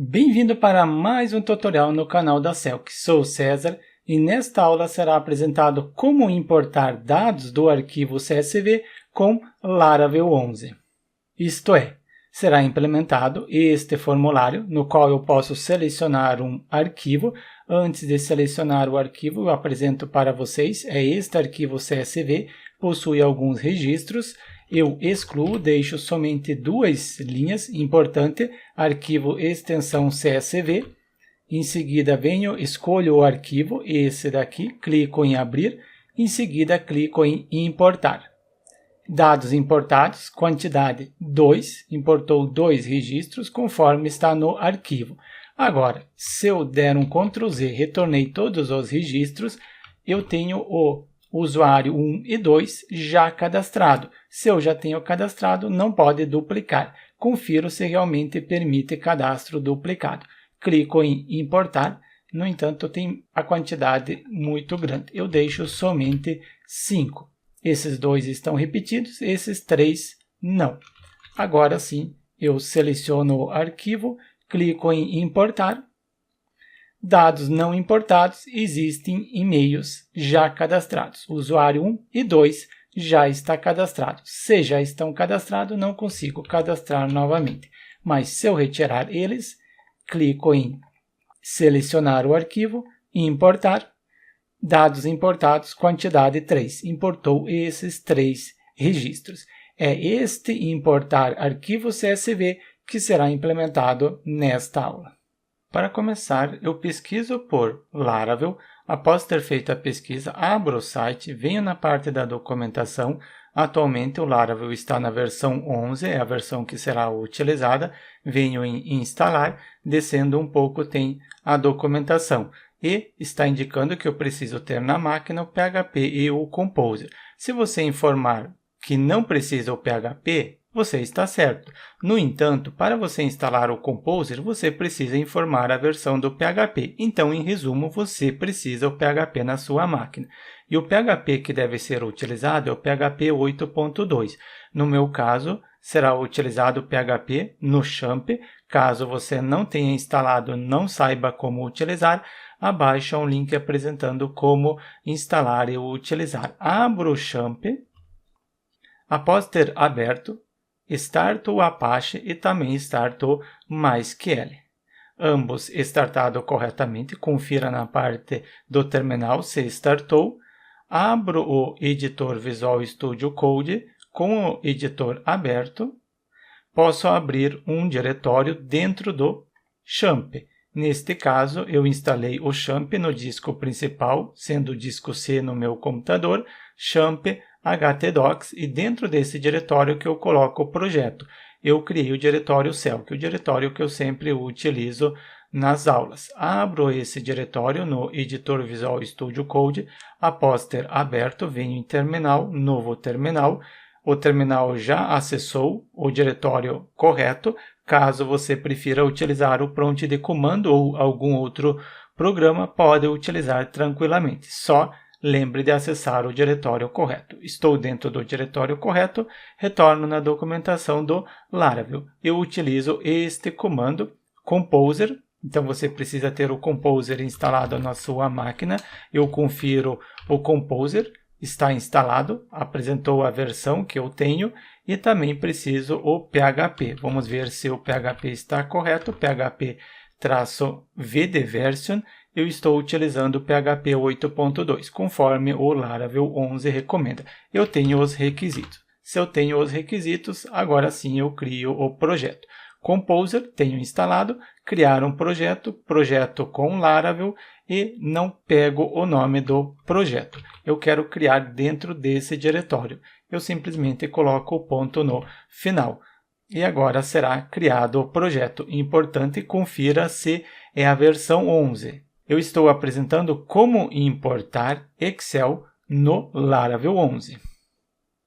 Bem-vindo para mais um tutorial no canal da Celc. Sou o César e nesta aula será apresentado como importar dados do arquivo CSV com Laravel 11. Isto é, será implementado este formulário no qual eu posso selecionar um arquivo. Antes de selecionar o arquivo, eu apresento para vocês, este arquivo CSV, possui alguns registros. Eu excluo, deixo somente duas linhas, importante, arquivo extensão CSV. Em seguida venho, escolho o arquivo, esse daqui, clico em abrir, em seguida clico em importar. Dados importados, quantidade 2, importou 2 registros conforme está no arquivo. Agora, se eu der um Ctrl Z, retornei todos os registros, eu tenho o usuário 1 e 2 já cadastrado. Se eu já tenho cadastrado, não pode duplicar. Confiro se realmente permite cadastro duplicado. Clico em importar, no entanto, tem a quantidade muito grande. Eu deixo somente 5. Esses 2 estão repetidos, esses 3 não. Agora sim, eu seleciono o arquivo, clico em importar. Dados não importados, existem e-mails já cadastrados. Usuário 1 e 2 já está cadastrado. Se já estão cadastrados, não consigo cadastrar novamente. Mas se eu retirar eles, clico em selecionar o arquivo e importar. Dados importados, quantidade 3. Importou esses 3 registros. É este importar arquivo CSV que será implementado nesta aula. Para começar, eu pesquiso por Laravel. Após ter feito a pesquisa, abro o site, venho na parte da documentação. Atualmente o Laravel está na versão 11, é a versão que será utilizada. Venho em instalar, descendo um pouco tem a documentação. E está indicando que eu preciso ter na máquina o PHP e o Composer. Se você informar que não precisa o PHP, você está certo. No entanto, para você instalar o Composer, você precisa informar a versão do PHP. Então, em resumo, você precisa o PHP na sua máquina. E o PHP que deve ser utilizado é o PHP 8.2. No meu caso, será utilizado o PHP no XAMPP. Caso você não tenha instalado, não saiba como utilizar, abaixo há um link apresentando como instalar e utilizar. Abro o XAMPP. Após ter aberto, start o Apache e também start o MySQL. Ambos startados corretamente, confira na parte do terminal se startou. Abro o editor Visual Studio Code com o editor aberto. Posso abrir um diretório dentro do XAMPP. Neste caso, eu instalei o XAMPP no disco principal, sendo o disco C no meu computador, XAMPP htdocs, e dentro desse diretório que eu coloco o projeto. Eu criei o diretório Celc, o diretório que eu sempre utilizo nas aulas. Abro esse diretório no editor Visual Studio Code. Após ter aberto, venho em terminal, novo terminal. O terminal já acessou o diretório correto. Caso você prefira utilizar o prompt de comando ou algum outro programa, pode utilizar tranquilamente. Só lembre de acessar o diretório correto. Estou dentro do diretório correto, retorno na documentação do Laravel. Eu utilizo este comando, Composer. Então você precisa ter o Composer instalado na sua máquina. Eu confiro o Composer. Está instalado, apresentou a versão que eu tenho e também preciso o PHP. Vamos ver se o PHP está correto. PHP-v de version. Eu estou utilizando o PHP 8.2, conforme o Laravel 11 recomenda. Eu tenho os requisitos. Se eu tenho os requisitos, agora sim eu crio o projeto. Composer, tenho instalado, criar um projeto, projeto com Laravel e não pego o nome do projeto. Eu quero criar dentro desse diretório. Eu simplesmente coloco o ponto no final. E agora será criado o projeto. Importante, confira se é a versão 11. Eu estou apresentando como importar Excel no Laravel 11.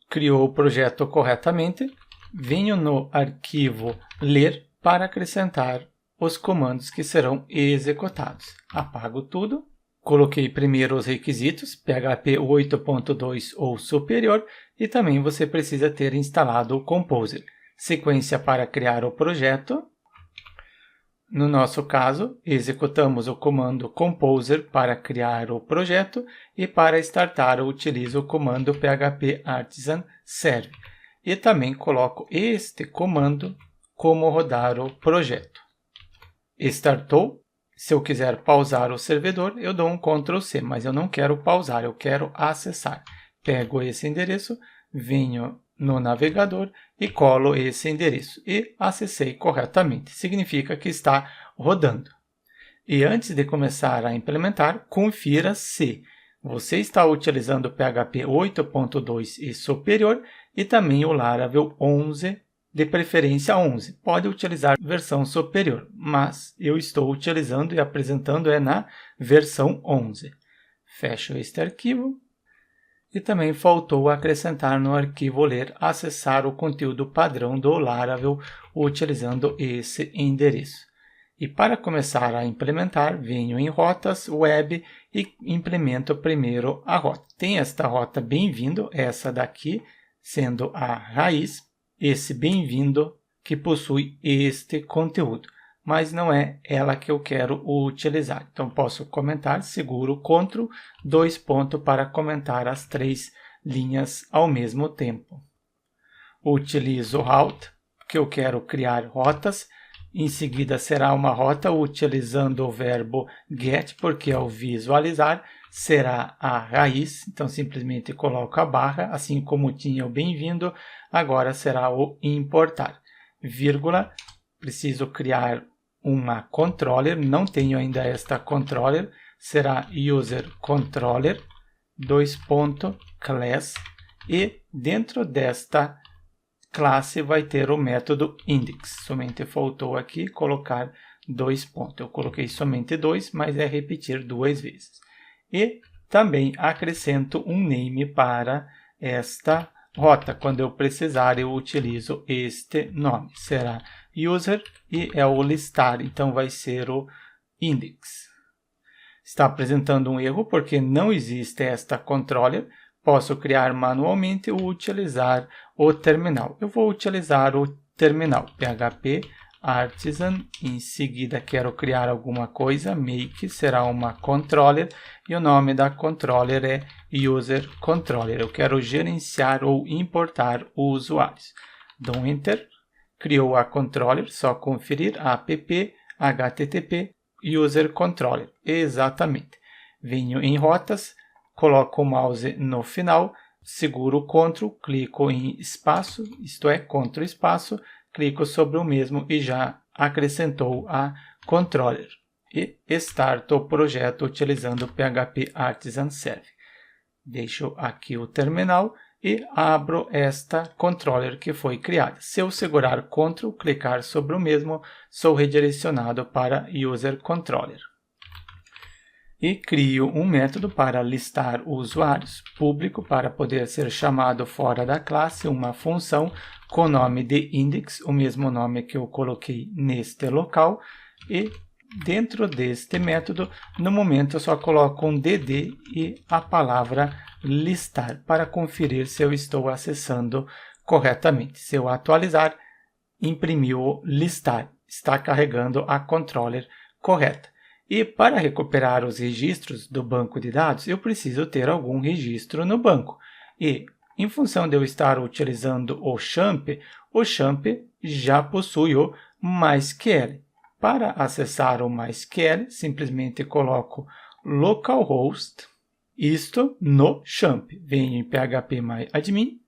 Criou o projeto corretamente. Venho no arquivo ler para acrescentar os comandos que serão executados. Apago tudo. Coloquei primeiro os requisitos, PHP 8.2 ou superior, e também você precisa ter instalado o Composer. Sequência para criar o projeto. No nosso caso, executamos o comando composer para criar o projeto e para startar eu utilizo o comando php artisan serve. E também coloco este comando como rodar o projeto. Startou. Se eu quiser pausar o servidor, eu dou um Ctrl C, mas eu não quero pausar, eu quero acessar. Pego esse endereço, venho no navegador e colo esse endereço. E acessei corretamente. Significa que está rodando. E antes de começar a implementar, confira se você está utilizando PHP 8.2 e superior e também o Laravel 11, de preferência 11. Pode utilizar versão superior, mas eu estou utilizando e apresentando na versão 11. Fecho este arquivo. E também faltou acrescentar no arquivo ler acessar o conteúdo padrão do Laravel utilizando esse endereço. E para começar a implementar, venho em rotas, web e implemento primeiro a rota. Tem esta rota bem-vindo, essa daqui sendo a raiz, esse bem-vindo que possui este conteúdo, mas não é ela que eu quero utilizar. Então, posso comentar, seguro Ctrl, 2 pontos para comentar as 3 linhas ao mesmo tempo. Utilizo route, que eu quero criar rotas. Em seguida, será uma rota utilizando o verbo get, porque ao visualizar será a raiz. Então, simplesmente coloco a barra, assim como tinha o bem-vindo, agora será o importar. Vírgula, preciso criar uma controller, não tenho ainda esta controller, será user controller, 2 pontos, class, e dentro desta classe vai ter o método index. Somente faltou aqui colocar 2 pontos. Eu coloquei somente 2, mas é repetir 2 vezes. E também acrescento um name para esta rota. Quando eu precisar, eu utilizo este nome. Será user e é o listar, então vai ser o index. Está apresentando um erro porque não existe esta controller. Posso criar manualmente ou utilizar o terminal. Eu vou utilizar o terminal, php artisan, em seguida quero criar alguma coisa, make será uma controller e o nome da controller é user controller. Eu quero gerenciar ou importar os usuários. Dou enter, criou a controller, só conferir app http user controller, exatamente. Venho em rotas, coloco o mouse no final, seguro o Ctrl, clico em espaço, isto é, Ctrl espaço, clico sobre o mesmo e já acrescentou a controller. E starto o projeto utilizando PHP Artisan Serve. Deixo aqui o terminal e abro esta controller que foi criada. Se eu segurar Ctrl, clicar sobre o mesmo, sou redirecionado para User Controller. E crio um método para listar usuários, público para poder ser chamado fora da classe, uma função com nome de index, o mesmo nome que eu coloquei neste local, e dentro deste método, no momento eu só coloco um dd e a palavra listar para conferir se eu estou acessando corretamente. Se eu atualizar, imprimiu o listar, está carregando a controller correta. E para recuperar os registros do banco de dados, eu preciso ter algum registro no banco. E, em função de eu estar utilizando o XAMPP já possui o MySQL. Para acessar o MySQL, simplesmente coloco localhost, isto no XAMPP. Venho em phpMyAdmin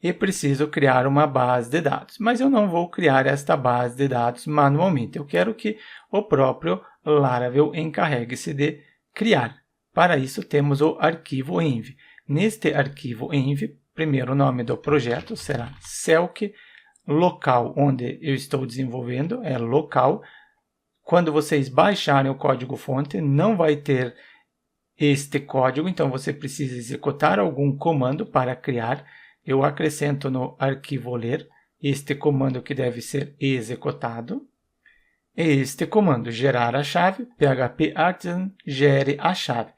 e preciso criar uma base de dados. Mas eu não vou criar esta base de dados manualmente. Eu quero que o próprio Laravel encarregue-se de criar. Para isso, temos o arquivo env. Neste arquivo env, primeiro nome do projeto será Selk, local onde eu estou desenvolvendo é local. Quando vocês baixarem o código-fonte, não vai ter este código, então você precisa executar algum comando para criar. Eu acrescento no arquivo ler este comando que deve ser executado. E este comando, gerar a chave, php artisan, gere a chave.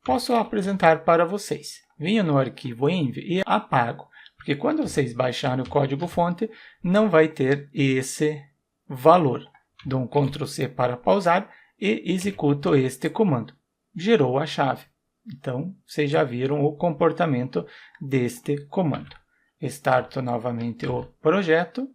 Posso apresentar para vocês. Venho no arquivo env e apago, porque quando vocês baixarem o código-fonte, não vai ter esse valor. Dou um Ctrl+C para pausar e executo este comando. Gerou a chave. Então, vocês já viram o comportamento deste comando. Starto novamente o projeto.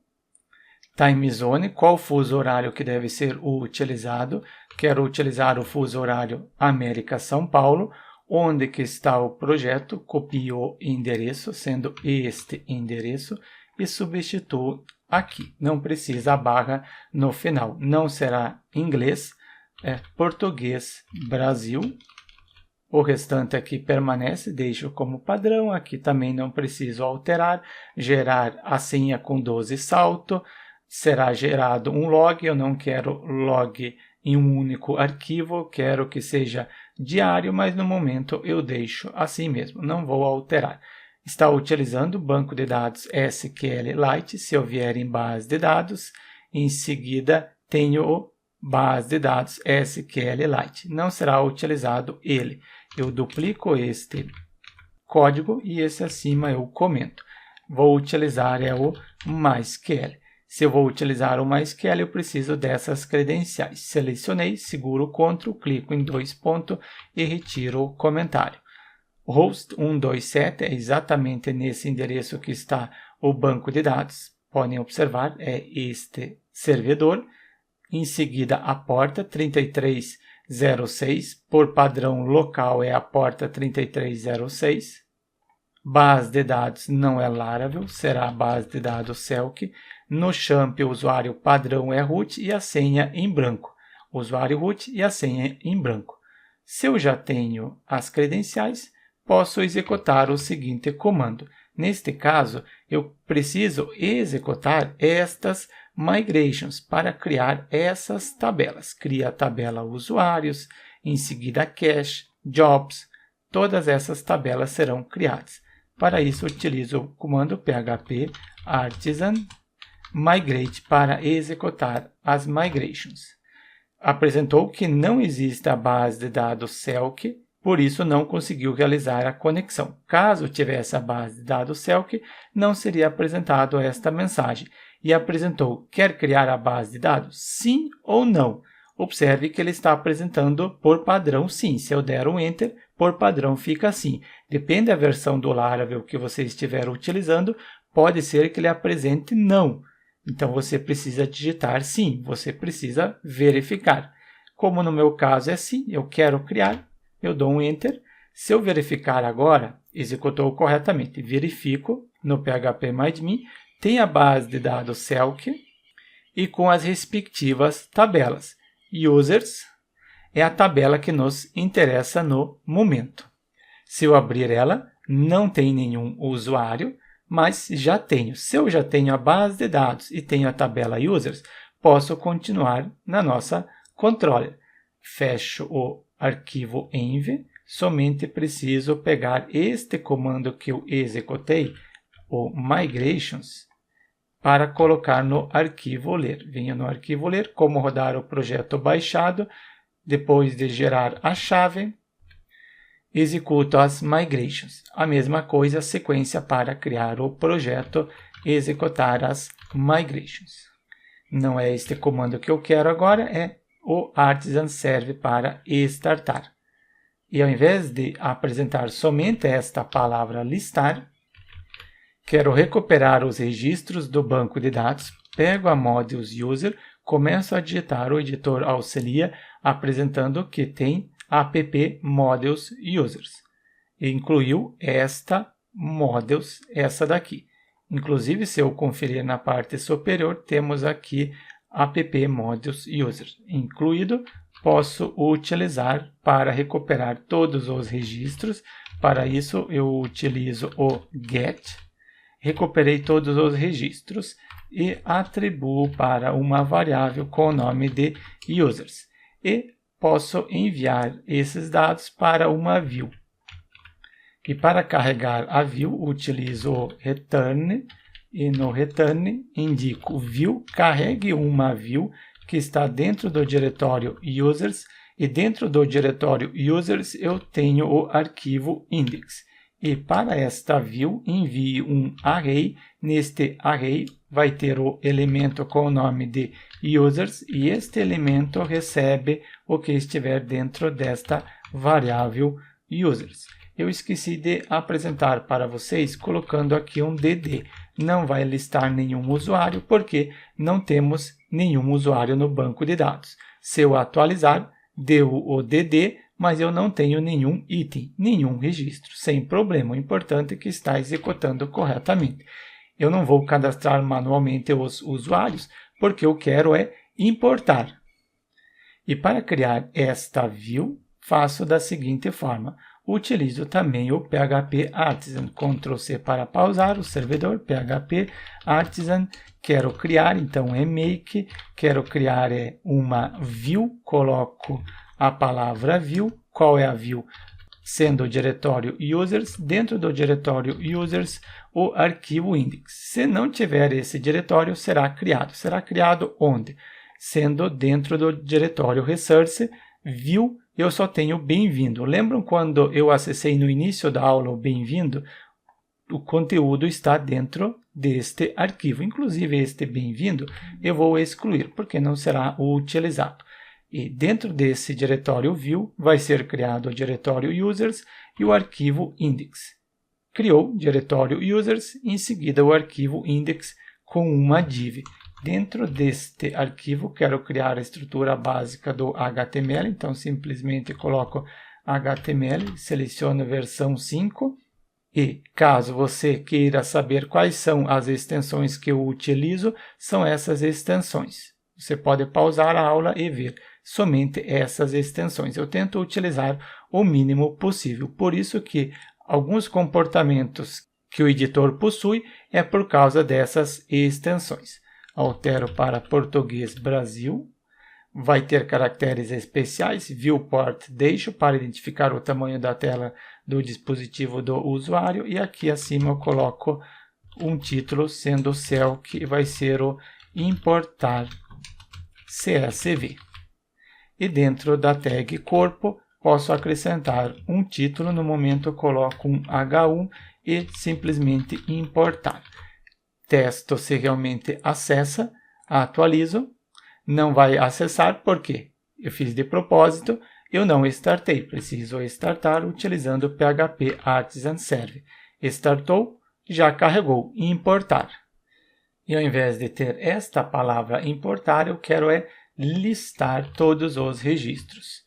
Time Zone, qual fuso horário que deve ser utilizado? Quero utilizar o fuso horário América-São Paulo. Onde que está o projeto? Copio o endereço, sendo este endereço, e substituo aqui. Não precisa a barra no final. Não será inglês, é português Brasil. O restante aqui permanece, deixo como padrão. Aqui também não preciso alterar. Gerar a senha com 12 salto. Será gerado um log. Eu não quero log em um único arquivo. Quero que seja diário, mas no momento eu deixo assim mesmo. Não vou alterar. Está utilizando banco de dados SQLite. Se eu vier em base de dados, em seguida tenho o base de dados SQLite. Não será utilizado ele. Eu duplico este código e esse acima eu comento. Vou utilizar o MySQL. Se eu vou utilizar o MySQL, eu preciso dessas credenciais. Selecionei, seguro o Ctrl, clico em 2 pontos e retiro o comentário. Host 127 é exatamente nesse endereço que está o banco de dados. Podem observar, é este servidor. Em seguida, a porta 3306, por padrão local é a porta 3306. Base de dados não é Laravel, será a base de dados Selk. No champ, o usuário padrão é root e a senha em branco. Usuário root e a senha em branco. Se eu já tenho as credenciais, posso executar o seguinte comando. Neste caso, eu preciso executar estas migrations para criar essas tabelas. Cria a tabela usuários, em seguida cache, jobs, todas essas tabelas serão criadas. Para isso, utilizo o comando php artisan migrate para executar as migrations. Apresentou que não existe a base de dados Selk, por isso não conseguiu realizar a conexão. Caso tivesse a base de dados Selk, não seria apresentado esta mensagem. E apresentou, quer criar a base de dados? Sim ou não? Observe que ele está apresentando por padrão sim. Se eu der um Enter, por padrão fica assim. Depende da versão do Laravel que você estiver utilizando, pode ser que ele apresente não. Então você precisa digitar sim, você precisa verificar. Como no meu caso é sim, eu quero criar, eu dou um Enter. Se eu verificar agora, executou corretamente. Verifico no php-myadmin, tem a base de dados Selk e com as respectivas tabelas. Users é a tabela que nos interessa no momento. Se eu abrir ela, não tem nenhum usuário, mas já tenho. Se eu já tenho a base de dados e tenho a tabela Users, posso continuar na nossa controller. Fecho o arquivo env, somente preciso pegar este comando que eu executei, o migrations, para colocar no arquivo ler. Venho no arquivo ler, como rodar o projeto baixado, depois de gerar a chave, executo as migrations. A mesma coisa, a sequência para criar o projeto, executar as migrations. Não é este comando que eu quero agora, é o artisan serve para startar. E ao invés de apresentar somente esta palavra listar, quero recuperar os registros do banco de dados, pego a modules user, começo a digitar, o editor auxilia, apresentando que tem app modules users. E incluiu esta modules, essa daqui. Inclusive, se eu conferir na parte superior, temos aqui app modules users incluído. Posso utilizar para recuperar todos os registros. Para isso, eu utilizo o get. Recuperei todos os registros e atribuo para uma variável com o nome de users. E posso enviar esses dados para uma view. E para carregar a view, utilizo o return. E no return indico view, carregue uma view que está dentro do diretório users. E dentro do diretório users eu tenho o arquivo index. E para esta view, envie um array. Neste array vai ter o elemento com o nome de users e este elemento recebe o que estiver dentro desta variável users. Eu esqueci de apresentar para vocês colocando aqui um DD. Não vai listar nenhum usuário porque não temos nenhum usuário no banco de dados. Se eu atualizar, deu o DD, mas eu não tenho nenhum item, nenhum registro. Sem problema, o importante é que está executando corretamente. Eu não vou cadastrar manualmente os usuários, porque eu quero é importar. E para criar esta view, faço da seguinte forma. Utilizo também o PHP Artisan. Ctrl+C para pausar o servidor, PHP Artisan. Quero criar, então é make. Quero criar uma view, coloco a palavra view. Qual é a view? Sendo o diretório users, dentro do diretório users, o arquivo index. Se não tiver esse diretório, será criado. Será criado onde? Sendo dentro do diretório resource, view, eu só tenho bem-vindo. Lembram quando eu acessei no início da aula o bem-vindo? O conteúdo está dentro deste arquivo. Inclusive, este bem-vindo eu vou excluir, porque não será utilizado. E dentro desse diretório view vai ser criado o diretório users e o arquivo index. Criou o diretório users, em seguida o arquivo index com uma div. Dentro deste arquivo, quero criar a estrutura básica do HTML, então simplesmente coloco HTML, seleciono versão 5 e, caso você queira saber quais são as extensões que eu utilizo, são essas extensões. Você pode pausar a aula e ver somente essas extensões. Eu tento utilizar o mínimo possível, por isso que alguns comportamentos que o editor possui é por causa dessas extensões. Altero para português Brasil. Vai ter caracteres especiais, viewport deixo para identificar o tamanho da tela do dispositivo do usuário. E aqui acima eu coloco um título, sendo o céu que vai ser o importar CSV. E dentro da tag corpo, posso acrescentar um título. No momento eu coloco um H1 e simplesmente importar. Testo se realmente acessa, atualizo, não vai acessar porque eu fiz de propósito, eu não startei, preciso startar utilizando o PHP Artisan Serve. Startou, já carregou, importar. E ao invés de ter esta palavra importar, eu quero listar todos os registros.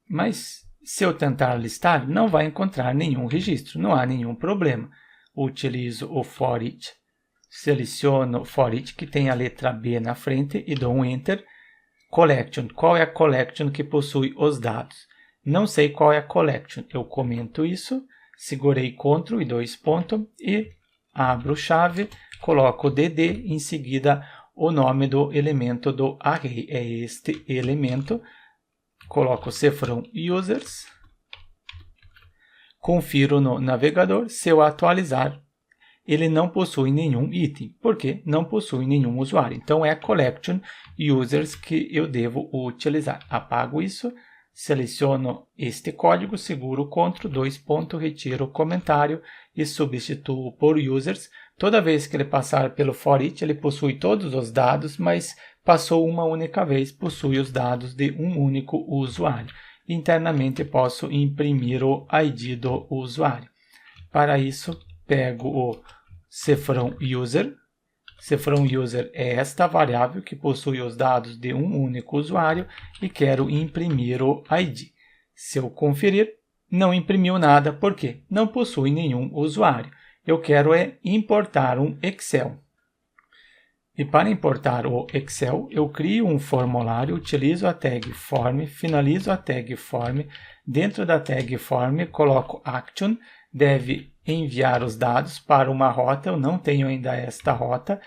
Mas se eu tentar listar, não vai encontrar nenhum registro, não há nenhum problema. Utilizo o for each. Seleciono for each, que tem a letra B na frente, e dou um Enter. Collection. Qual é a collection que possui os dados? Não sei qual é a collection. Eu comento isso, segurei Ctrl e 2 pontos e abro chave, coloco DD, em seguida o nome do elemento do array. É este elemento. Coloco cifrão users. Confiro no navegador. Se eu atualizar, ele não possui nenhum item, porque não possui nenhum usuário. Então, é a collection users que eu devo utilizar. Apago isso, seleciono este código, seguro Ctrl, 2 pontos, retiro o comentário e substituo por users. Toda vez que ele passar pelo for each, ele possui todos os dados, mas passou uma única vez, possui os dados de um único usuário. Internamente, posso imprimir o ID do usuário. Para isso, pego o cifrão user. Cifrão user é esta variável que possui os dados de um único usuário e quero imprimir o ID. Se eu conferir, não imprimiu nada porque não possui nenhum usuário. Eu quero importar um Excel. E para importar o Excel, eu crio um formulário, utilizo a tag form, finalizo a tag form. Dentro da tag form, coloco action, deve enviar os dados para uma rota. Eu não tenho ainda esta rota.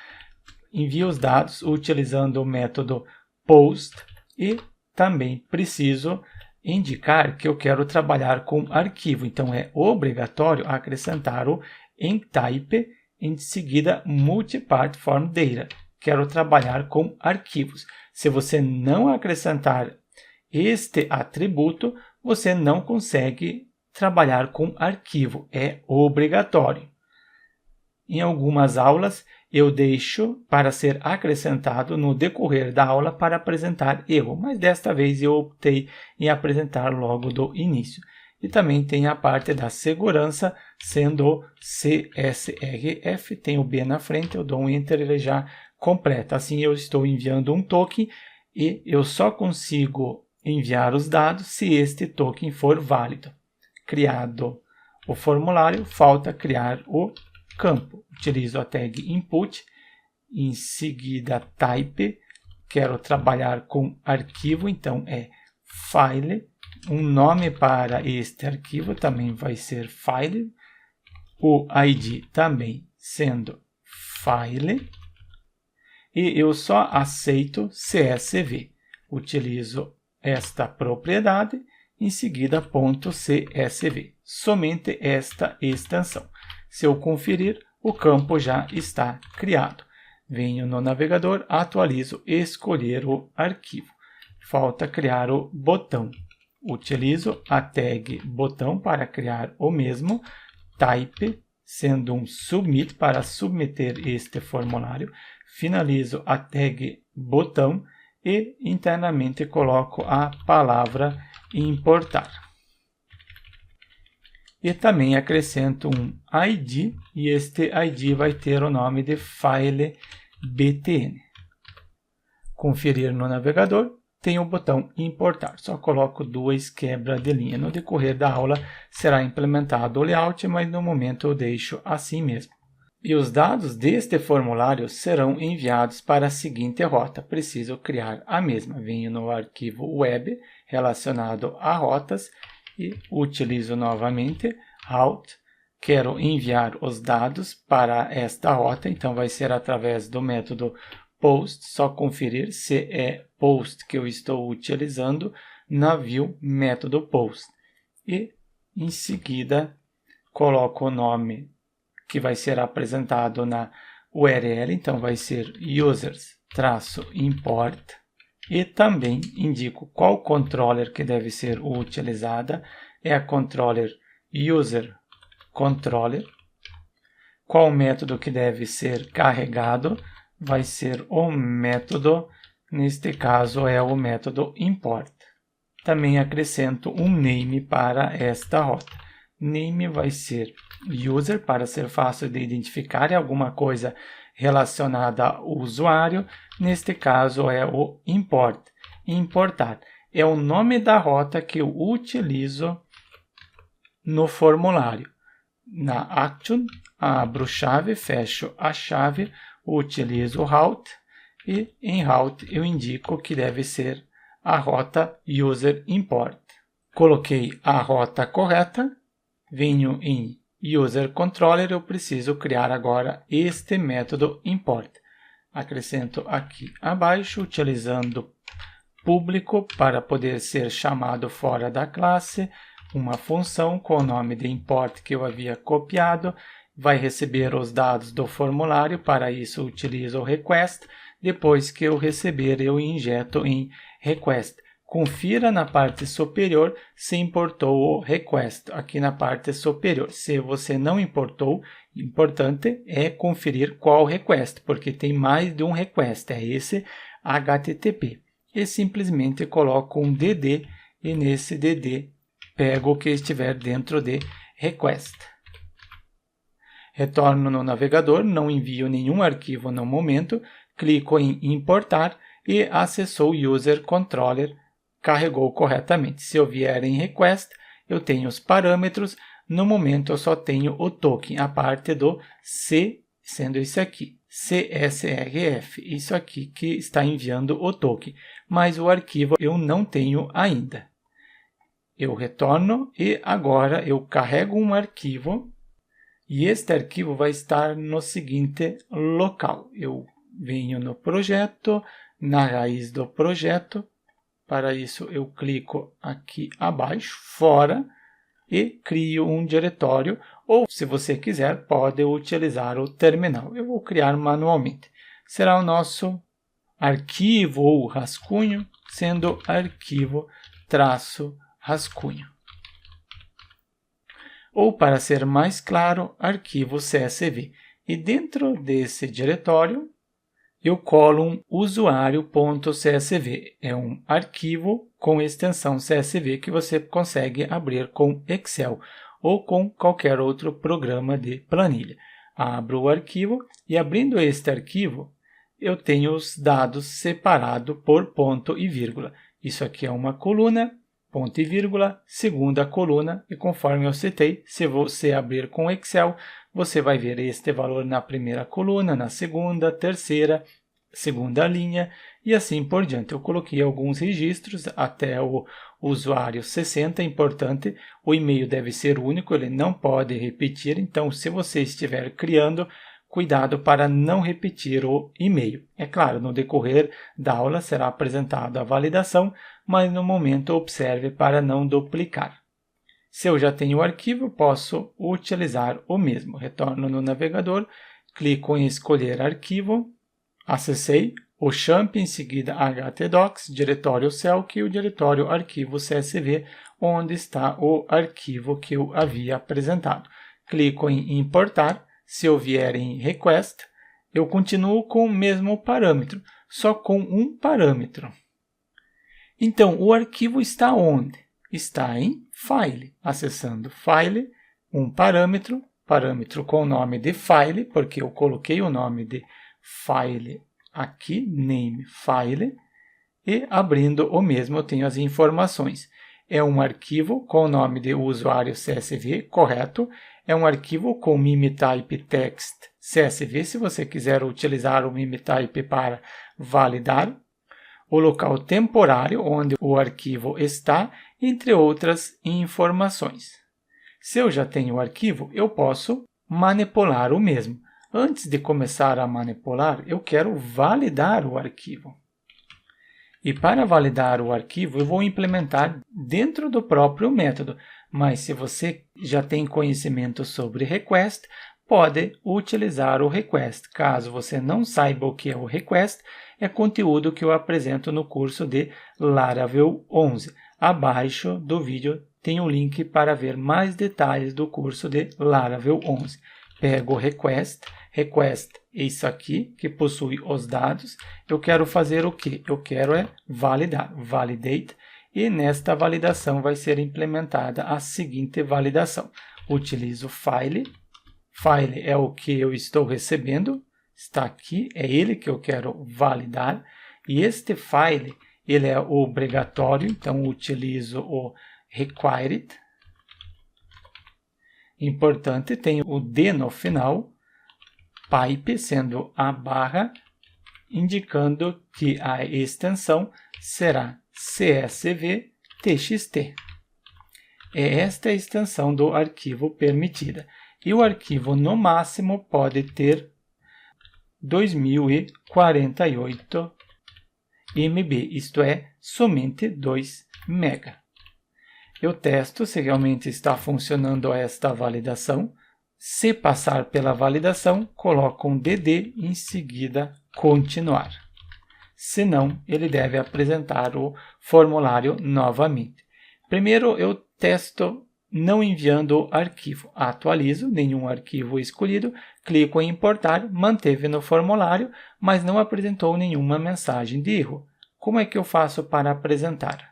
Envio os dados utilizando o método post e também preciso indicar que eu quero trabalhar com arquivo. Então, é obrigatório acrescentar o entype, em seguida multipart form data. Quero trabalhar com arquivos. Se você não acrescentar este atributo, você não consegue trabalhar com arquivo, é obrigatório. Em algumas aulas, eu deixo para ser acrescentado no decorrer da aula para apresentar erro, mas desta vez eu optei em apresentar logo do início. E também tem a parte da segurança, sendo o CSRF, tem o B na frente, eu dou um Enter e ele já completa. Assim eu estou enviando um token e eu só consigo enviar os dados se este token for válido. Criado o formulário, falta criar o campo. Utilizo a tag input, em seguida type, quero trabalhar com arquivo, então é file, um nome para este arquivo também vai ser file, o ID também sendo file, e eu só aceito CSV. Utilizo esta propriedade, em seguida .csv, somente esta extensão. Se eu conferir, o campo já está criado. Venho no navegador, atualizo, escolher o arquivo. Falta criar o botão. Utilizo a tag botão para criar o mesmo, type, sendo um submit para submeter este formulário. Finalizo a tag botão e internamente coloco a palavra importar. E também acrescento um ID, e este ID vai ter o nome de file btn. Conferir no navegador, tem o botão importar. Só coloco 2 quebra de linha. No decorrer da aula será implementado o layout, mas no momento eu deixo assim mesmo. E os dados deste formulário serão enviados para a seguinte rota. Preciso criar a mesma. Venho no arquivo web relacionado a rotas e utilizo novamente route. Quero enviar os dados para esta rota, então vai ser através do método post, só conferir se é post que eu estou utilizando na view método post. E em seguida coloco o nome que vai ser apresentado na URL, então vai ser users-import, e também indico qual controller que deve ser utilizada, é a controller user controller, qual método que deve ser carregado, vai ser o método, neste caso é o método import. Também acrescento um name para esta rota. Name vai ser user, para ser fácil de identificar, é alguma coisa relacionada ao usuário. Neste caso é o import. Importar é o nome da rota que eu utilizo no formulário. Na action, abro chave, fecho a chave, utilizo route e em route eu indico que deve ser a rota user import. Coloquei a rota correta, venho em user controller, eu preciso criar agora este método import. Acrescento aqui abaixo, utilizando público para poder ser chamado fora da classe, uma função com o nome de import que eu havia copiado, vai receber os dados do formulário, para isso utilizo o request, depois que eu receber eu injeto em request. Confira na parte superior se importou o request, aqui na parte superior. Se você não importou, importante é conferir qual request, porque tem mais de um request, é esse HTTP. E simplesmente coloco um DD e nesse DD pego o que estiver dentro de request. Retorno no navegador, não envio nenhum arquivo no momento, clico em importar e acessou o user controller, carregou corretamente. Se eu vier em request, eu tenho os parâmetros, no momento eu só tenho o token, a parte do C, sendo esse aqui, CSRF, isso aqui que está enviando o token, mas o arquivo eu não tenho ainda. Eu retorno e agora eu carrego um arquivo e este arquivo vai estar no seguinte local. Eu venho no projeto, na raiz do projeto, para isso eu clico aqui abaixo, fora, e crio um diretório, ou se você quiser pode utilizar o terminal. Eu vou criar manualmente. Será o nosso arquivo ou rascunho, sendo arquivo-rascunho. ou, para ser mais claro, arquivo CSV. E dentro desse diretório, eu colo um usuário.csv. É um arquivo com extensão CSV que você consegue abrir com Excel ou com qualquer outro programa de planilha. Abro o arquivo e, abrindo este arquivo, eu tenho os dados separados por ponto e vírgula. Isso aqui é uma coluna, ponto e vírgula, segunda coluna, e conforme eu citei, se você abrir com Excel, você vai ver este valor na primeira coluna, na segunda, terceira, segunda linha e assim por diante. Eu coloquei alguns registros até o usuário 60, importante, o e-mail deve ser único, ele não pode repetir, então se você estiver criando, cuidado para não repetir o e-mail. É claro, no decorrer da aula será apresentada a validação, mas no momento observe para não duplicar. Se eu já tenho o arquivo, posso utilizar o mesmo. Retorno no navegador, clico em escolher arquivo, acessei o champ, em seguida htdocs, diretório celc e o diretório arquivo CSV, onde está o arquivo que eu havia apresentado. Clico em importar, se eu vier em request, eu continuo com o mesmo parâmetro, só com um parâmetro. Então, o arquivo está onde? Está em File. Acessando File, um parâmetro com o nome de File, porque eu coloquei o nome de File aqui, name File, e abrindo o mesmo eu tenho as informações. É um arquivo com o nome de usuário CSV, correto. É um arquivo com MIME-type text CSV, se você quiser utilizar o MIME-type para validar. O local temporário onde o arquivo está, entre outras informações. Se eu já tenho o arquivo, eu posso manipular o mesmo. Antes de começar a manipular, eu quero validar o arquivo. E para validar o arquivo, eu vou implementar dentro do próprio método. Mas se você já tem conhecimento sobre request, pode utilizar o request. Caso você não saiba o que é o request, é conteúdo que eu apresento no curso de Laravel 11. Abaixo do vídeo tem um link para ver mais detalhes do curso de Laravel 11. Pego o request é isso aqui, que possui os dados. Eu quero fazer o quê? Eu quero validar, validate, e nesta validação vai ser implementada a seguinte validação. Utilizo file é o que eu estou recebendo, está aqui, é ele que eu quero validar, e este file, ele é obrigatório, então utilizo o required. Importante, tem o D no final, pipe sendo a barra, indicando que a extensão será CSV TXT. É esta a extensão do arquivo permitida. E o arquivo, no máximo, pode ter 2048 MB, isto é, somente 2 MB. Eu testo se realmente está funcionando esta validação. Se passar pela validação, coloco um DD, em seguida continuar. Se não, ele deve apresentar o formulário novamente. Primeiro eu testo não enviando o arquivo. Atualizo, nenhum arquivo escolhido, clico em importar, manteve no formulário, mas não apresentou nenhuma mensagem de erro. Como é que eu faço para apresentar?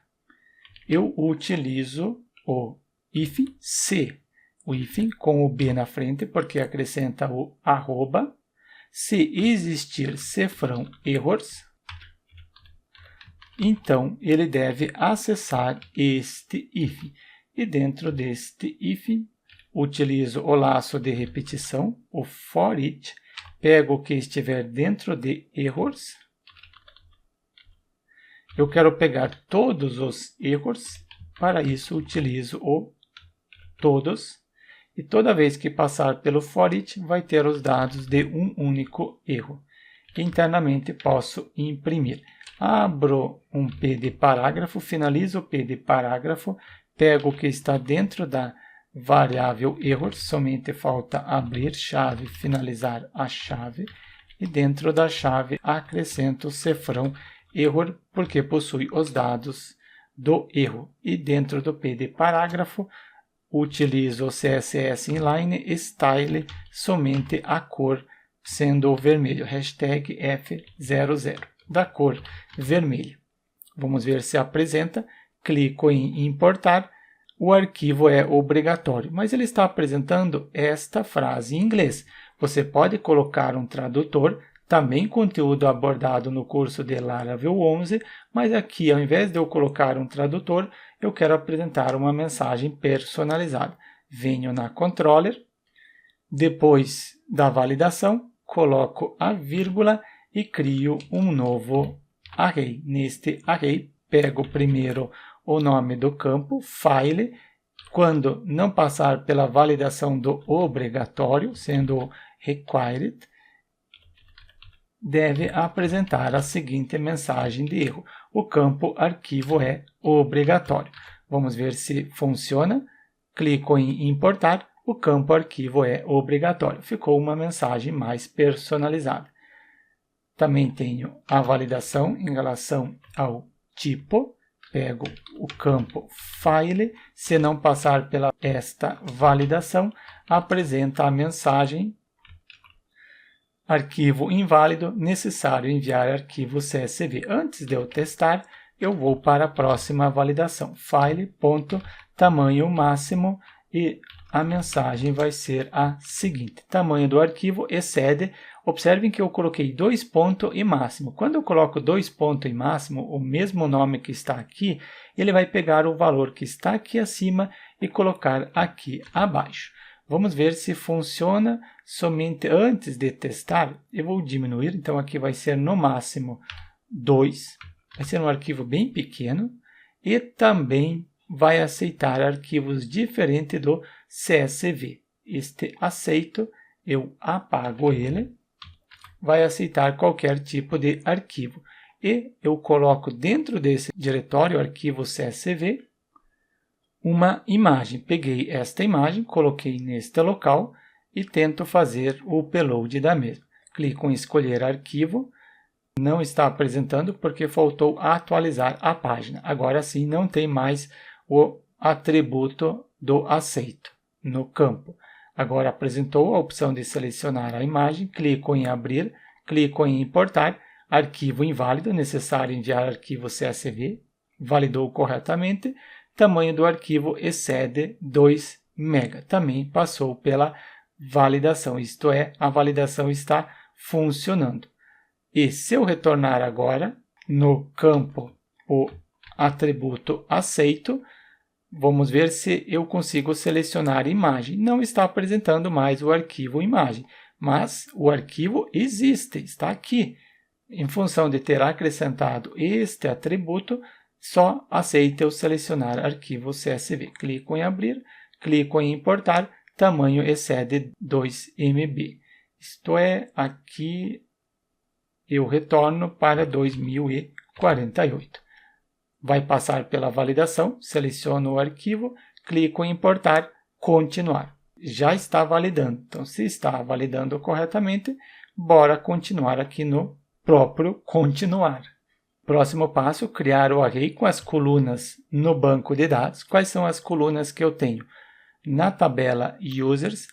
Eu utilizo o hífen se, o hífen com o B na frente, porque acrescenta o arroba. Se existir cifrão errors, então ele deve acessar este hífen. E dentro deste hífen, utilizo o laço de repetição, o for each, pego o que estiver dentro de errors. Eu quero pegar todos os erros, para isso utilizo o todos, e toda vez que passar pelo for each, vai ter os dados de um único erro. Internamente posso imprimir. Abro um P de parágrafo, finalizo o P de parágrafo, pego o que está dentro da variável error, somente falta abrir chave, finalizar a chave, e dentro da chave acrescento o cifrão error, porque possui os dados do erro. E dentro do P de parágrafo, utilizo o CSS Inline Style somente a cor sendo o vermelho, hashtag F00, da cor vermelha. Vamos ver se apresenta, clico em importar, o arquivo é obrigatório, mas ele está apresentando esta frase em inglês. Você pode colocar um tradutor, também conteúdo abordado no curso de Laravel 11, mas aqui, ao invés de eu colocar um tradutor, eu quero apresentar uma mensagem personalizada. Venho na Controller, depois da validação, coloco a vírgula e crio um novo array. Neste array, pego primeiro o nome do campo, file, quando não passar pela validação do obrigatório, sendo required, deve apresentar a seguinte mensagem de erro. O campo arquivo é obrigatório. Vamos ver se funciona. Clico em importar. O campo arquivo é obrigatório. Ficou uma mensagem mais personalizada. Também tenho a validação em relação ao tipo. Pego o campo file. Se não passar pela esta validação, apresenta a mensagem arquivo inválido, necessário enviar arquivo CSV. Antes de eu testar, eu vou para a próxima validação. File.tamanho máximo e a mensagem vai ser a seguinte. Tamanho do arquivo excede. Observem que eu coloquei 2 pontos e máximo. Quando eu coloco 2 pontos e máximo, o mesmo nome que está aqui, ele vai pegar o valor que está aqui acima e colocar aqui abaixo. Vamos ver se funciona. Somente antes de testar, eu vou diminuir. Então, aqui vai ser no máximo 2. Vai ser um arquivo bem pequeno. E também vai aceitar arquivos diferentes do CSV. Este aceito, eu apago ele. Vai aceitar qualquer tipo de arquivo. E eu coloco dentro desse diretório, arquivo CSV, uma imagem. Peguei esta imagem, coloquei neste local e tento fazer o upload da mesma. Clico em escolher arquivo. Não está apresentando porque faltou atualizar a página. Agora sim, não tem mais o atributo do aceito no campo. Agora apresentou a opção de selecionar a imagem. Clico em abrir, clico em importar. Arquivo inválido, necessário enviar arquivo CSV. Validou corretamente. Tamanho do arquivo excede 2 MB. Também passou pela validação, isto é, a validação está funcionando. E se eu retornar agora no campo o atributo aceito, vamos ver se eu consigo selecionar imagem. Não está apresentando mais o arquivo imagem, mas o arquivo existe, está aqui. Em função de ter acrescentado este atributo, só aceita eu selecionar arquivo CSV. Clico em abrir, clico em importar, tamanho excede 2 MB. Isto é, aqui eu retorno para 2048. Vai passar pela validação, seleciono o arquivo, clico em importar, continuar. Já está validando. Então, se está validando corretamente, bora continuar aqui no próprio continuar. Próximo passo, criar o array com as colunas no banco de dados. Quais são as colunas que eu tenho? Na tabela Users,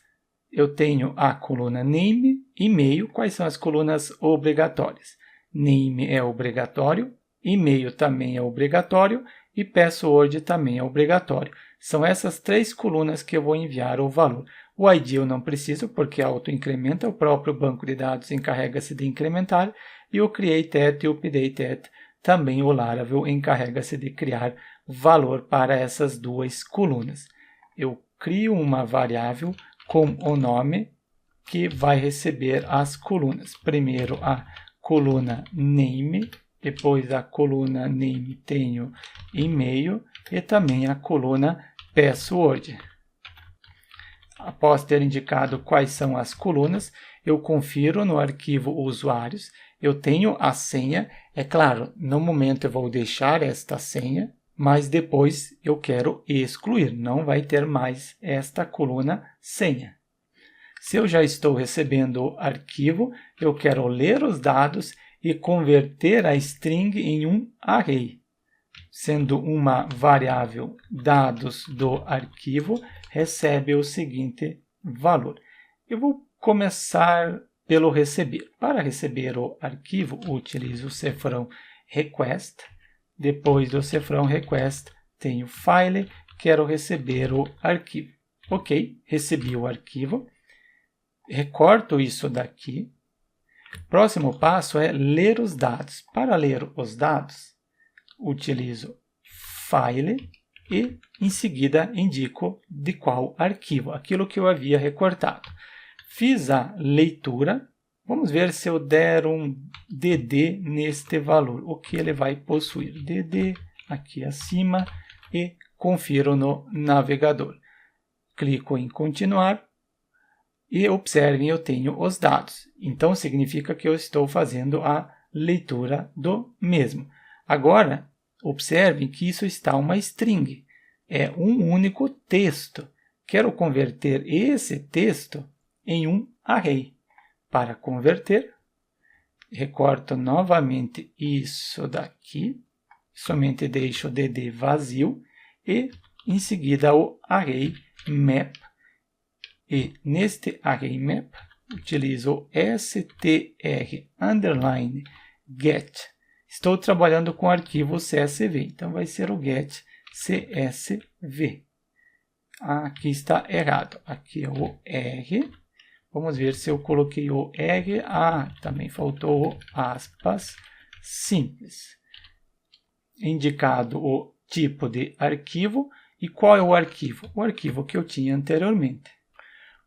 eu tenho a coluna Name, e-mail. Quais são as colunas obrigatórias? Name é obrigatório, e-mail também é obrigatório e password também é obrigatório. São essas 3 colunas que eu vou enviar o valor. O ID eu não preciso porque auto-incrementa, o próprio banco de dados encarrega-se de incrementar e o create@ e o update@ também o Laravel encarrega-se de criar valor para essas 2 colunas. Eu crio uma variável com o nome que vai receber as colunas. Primeiro a coluna name, depois da coluna name tenho e-mail e também a coluna password. Após ter indicado quais são as colunas, eu confiro no arquivo usuários. Eu tenho a senha, é claro, no momento eu vou deixar esta senha, mas depois eu quero excluir, não vai ter mais esta coluna senha. Se eu já estou recebendo o arquivo, eu quero ler os dados e converter a string em um array. sendo uma variável dados do arquivo, recebe o seguinte valor. Eu vou começar pelo receber. Para receber o arquivo, utilizo o cifrão request. Depois do cifrão request, tenho file, quero receber o arquivo. Ok, recebi o arquivo. Recorto isso daqui. Próximo passo é ler os dados. Para ler os dados, utilizo file e em seguida indico de qual arquivo, aquilo que eu havia recortado. Fiz a leitura, vamos ver se eu der um dd neste valor, o que ele vai possuir. dd aqui acima e confiro no navegador. Clico em continuar e observem, eu tenho os dados. Então significa que eu estou fazendo a leitura do mesmo. Agora, observem que isso está uma string, é um único texto. Quero converter esse texto em um array. Para converter, recorto novamente isso daqui, somente deixo o dd vazio e em seguida o array map. E neste array map, utilizo str_get. Estou trabalhando com o arquivo CSV, então vai ser o get CSV. Aqui está errado, aqui é o R. Vamos ver se eu coloquei o R. Também faltou o aspas simples. Indicado o tipo de arquivo. E qual é o arquivo? O arquivo que eu tinha anteriormente.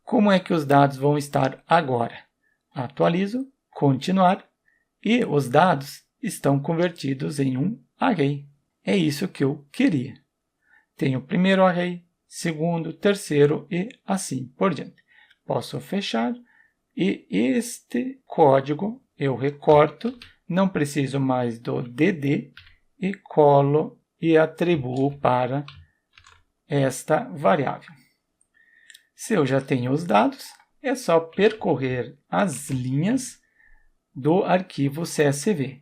Como é que os dados vão estar agora? Atualizo, continuar, e os dados estão convertidos em um array. É isso que eu queria. Tenho o primeiro array, segundo, terceiro e assim por diante. Posso fechar e este código eu recorto, não preciso mais do dd e colo e atribuo para esta variável. Se eu já tenho os dados, é só percorrer as linhas do arquivo CSV.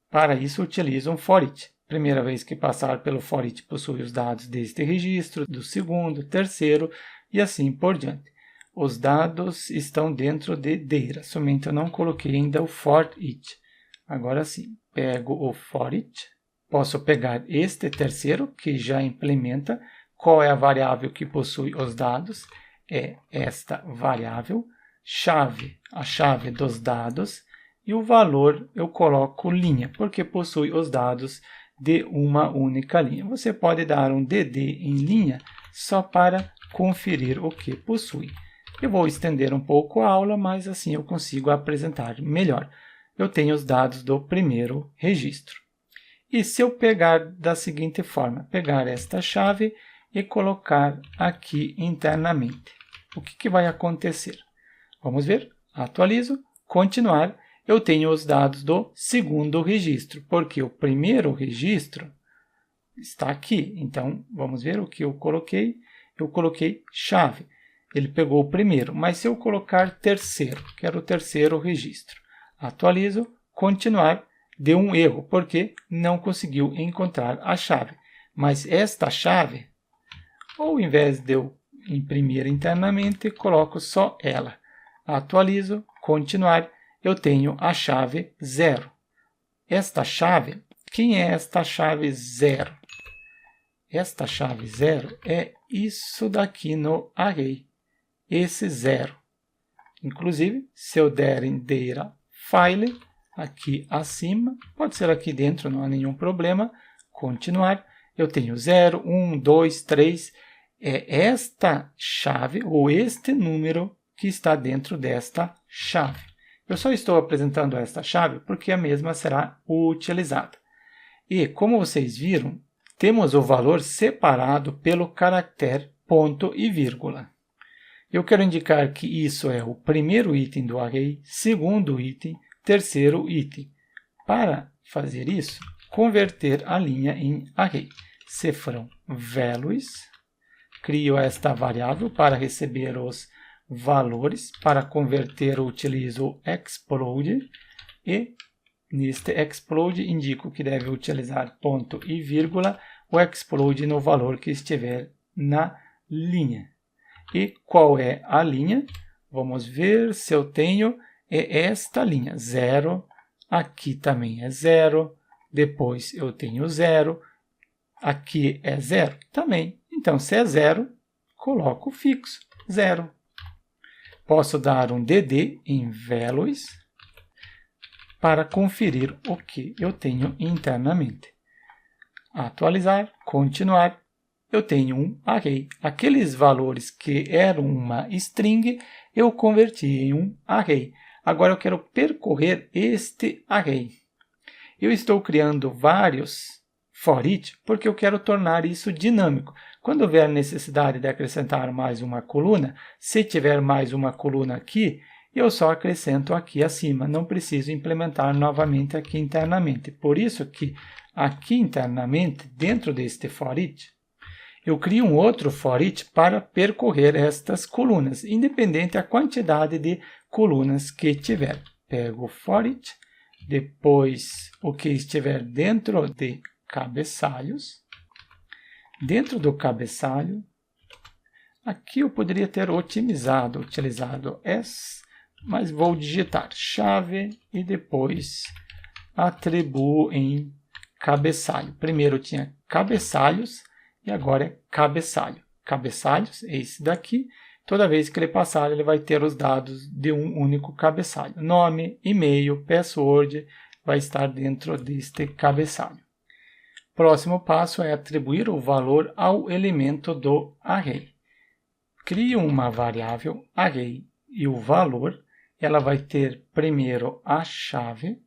Para isso, utilizo um foreach. Primeira vez que passar pelo foreach, possui os dados deste registro, do segundo, terceiro e assim por diante. Os dados estão dentro de Deira, somente eu não coloquei ainda o foreach. Agora sim, pego o foreach. Posso pegar este terceiro, que já implementa. Qual é a variável que possui os dados? É esta variável, chave, a chave dos dados, e o valor eu coloco linha, porque possui os dados de uma única linha. Você pode dar um dd em linha só para conferir o que possui. Eu vou estender um pouco a aula, mas assim eu consigo apresentar melhor. Eu tenho os dados do primeiro registro. E se eu pegar da seguinte forma, pegar esta chave e colocar aqui internamente, o que vai acontecer? Vamos ver, atualizo, continuar, eu tenho os dados do segundo registro, porque o primeiro registro está aqui. Então, vamos ver o que eu coloquei chave. Ele pegou o primeiro, mas se eu colocar terceiro, quero o terceiro registro. Atualizo, continuar, deu um erro, porque não conseguiu encontrar a chave. Mas esta chave, ao invés de eu imprimir internamente, coloco só ela. Atualizo, continuar, eu tenho a chave 0. Esta chave, quem é esta chave 0? Esta chave 0 é isso daqui no array, esse 0. Inclusive, se eu der em Deira File, aqui acima, pode ser aqui dentro, não há nenhum problema, continuar, eu tenho 0, 1, 2, 3, é esta chave ou este número que está dentro desta chave. Eu só estou apresentando esta chave porque a mesma será utilizada. E, como vocês viram, temos o valor separado pelo caractere ponto e vírgula. Eu quero indicar que isso é o primeiro item do array, segundo item, terceiro item. Para fazer isso, converter a linha em array. Cifrão values, crio esta variável para receber os valores. Para converter, eu utilizo o explode e Neste explode, indico que deve utilizar ponto e vírgula, o explode no valor que estiver na linha. E qual é a linha? Vamos ver se eu tenho esta linha, 0, aqui também é 0, depois eu tenho 0, aqui é 0 também. Então, se é 0, coloco fixo, 0. Posso dar um DD em values para conferir o que eu tenho internamente. Atualizar, continuar. Eu tenho um array. Aqueles valores que eram uma string, eu converti em um array. Agora eu quero percorrer este array. Eu estou criando vários for each porque eu quero tornar isso dinâmico. Quando houver necessidade de acrescentar mais uma coluna, se tiver mais uma coluna aqui, eu só acrescento aqui acima. Não preciso implementar novamente aqui internamente. Por isso que aqui internamente, dentro deste for each, eu crio um outro for each para percorrer estas colunas, independente da quantidade de colunas que tiver. Pego o for each, depois o que estiver dentro de cabeçalhos. Dentro do cabeçalho, aqui eu poderia ter utilizado s, mas vou digitar chave e depois atribuo em cabeçalho. Primeiro tinha cabeçalhos, e agora é cabeçalho. Cabeçalhos é esse daqui. Toda vez que ele passar, ele vai ter os dados de um único cabeçalho. Nome, e-mail, password vai estar dentro deste cabeçalho. Próximo passo é atribuir o valor ao elemento do array. Crio uma variável array e o valor. Ela vai ter primeiro a chave,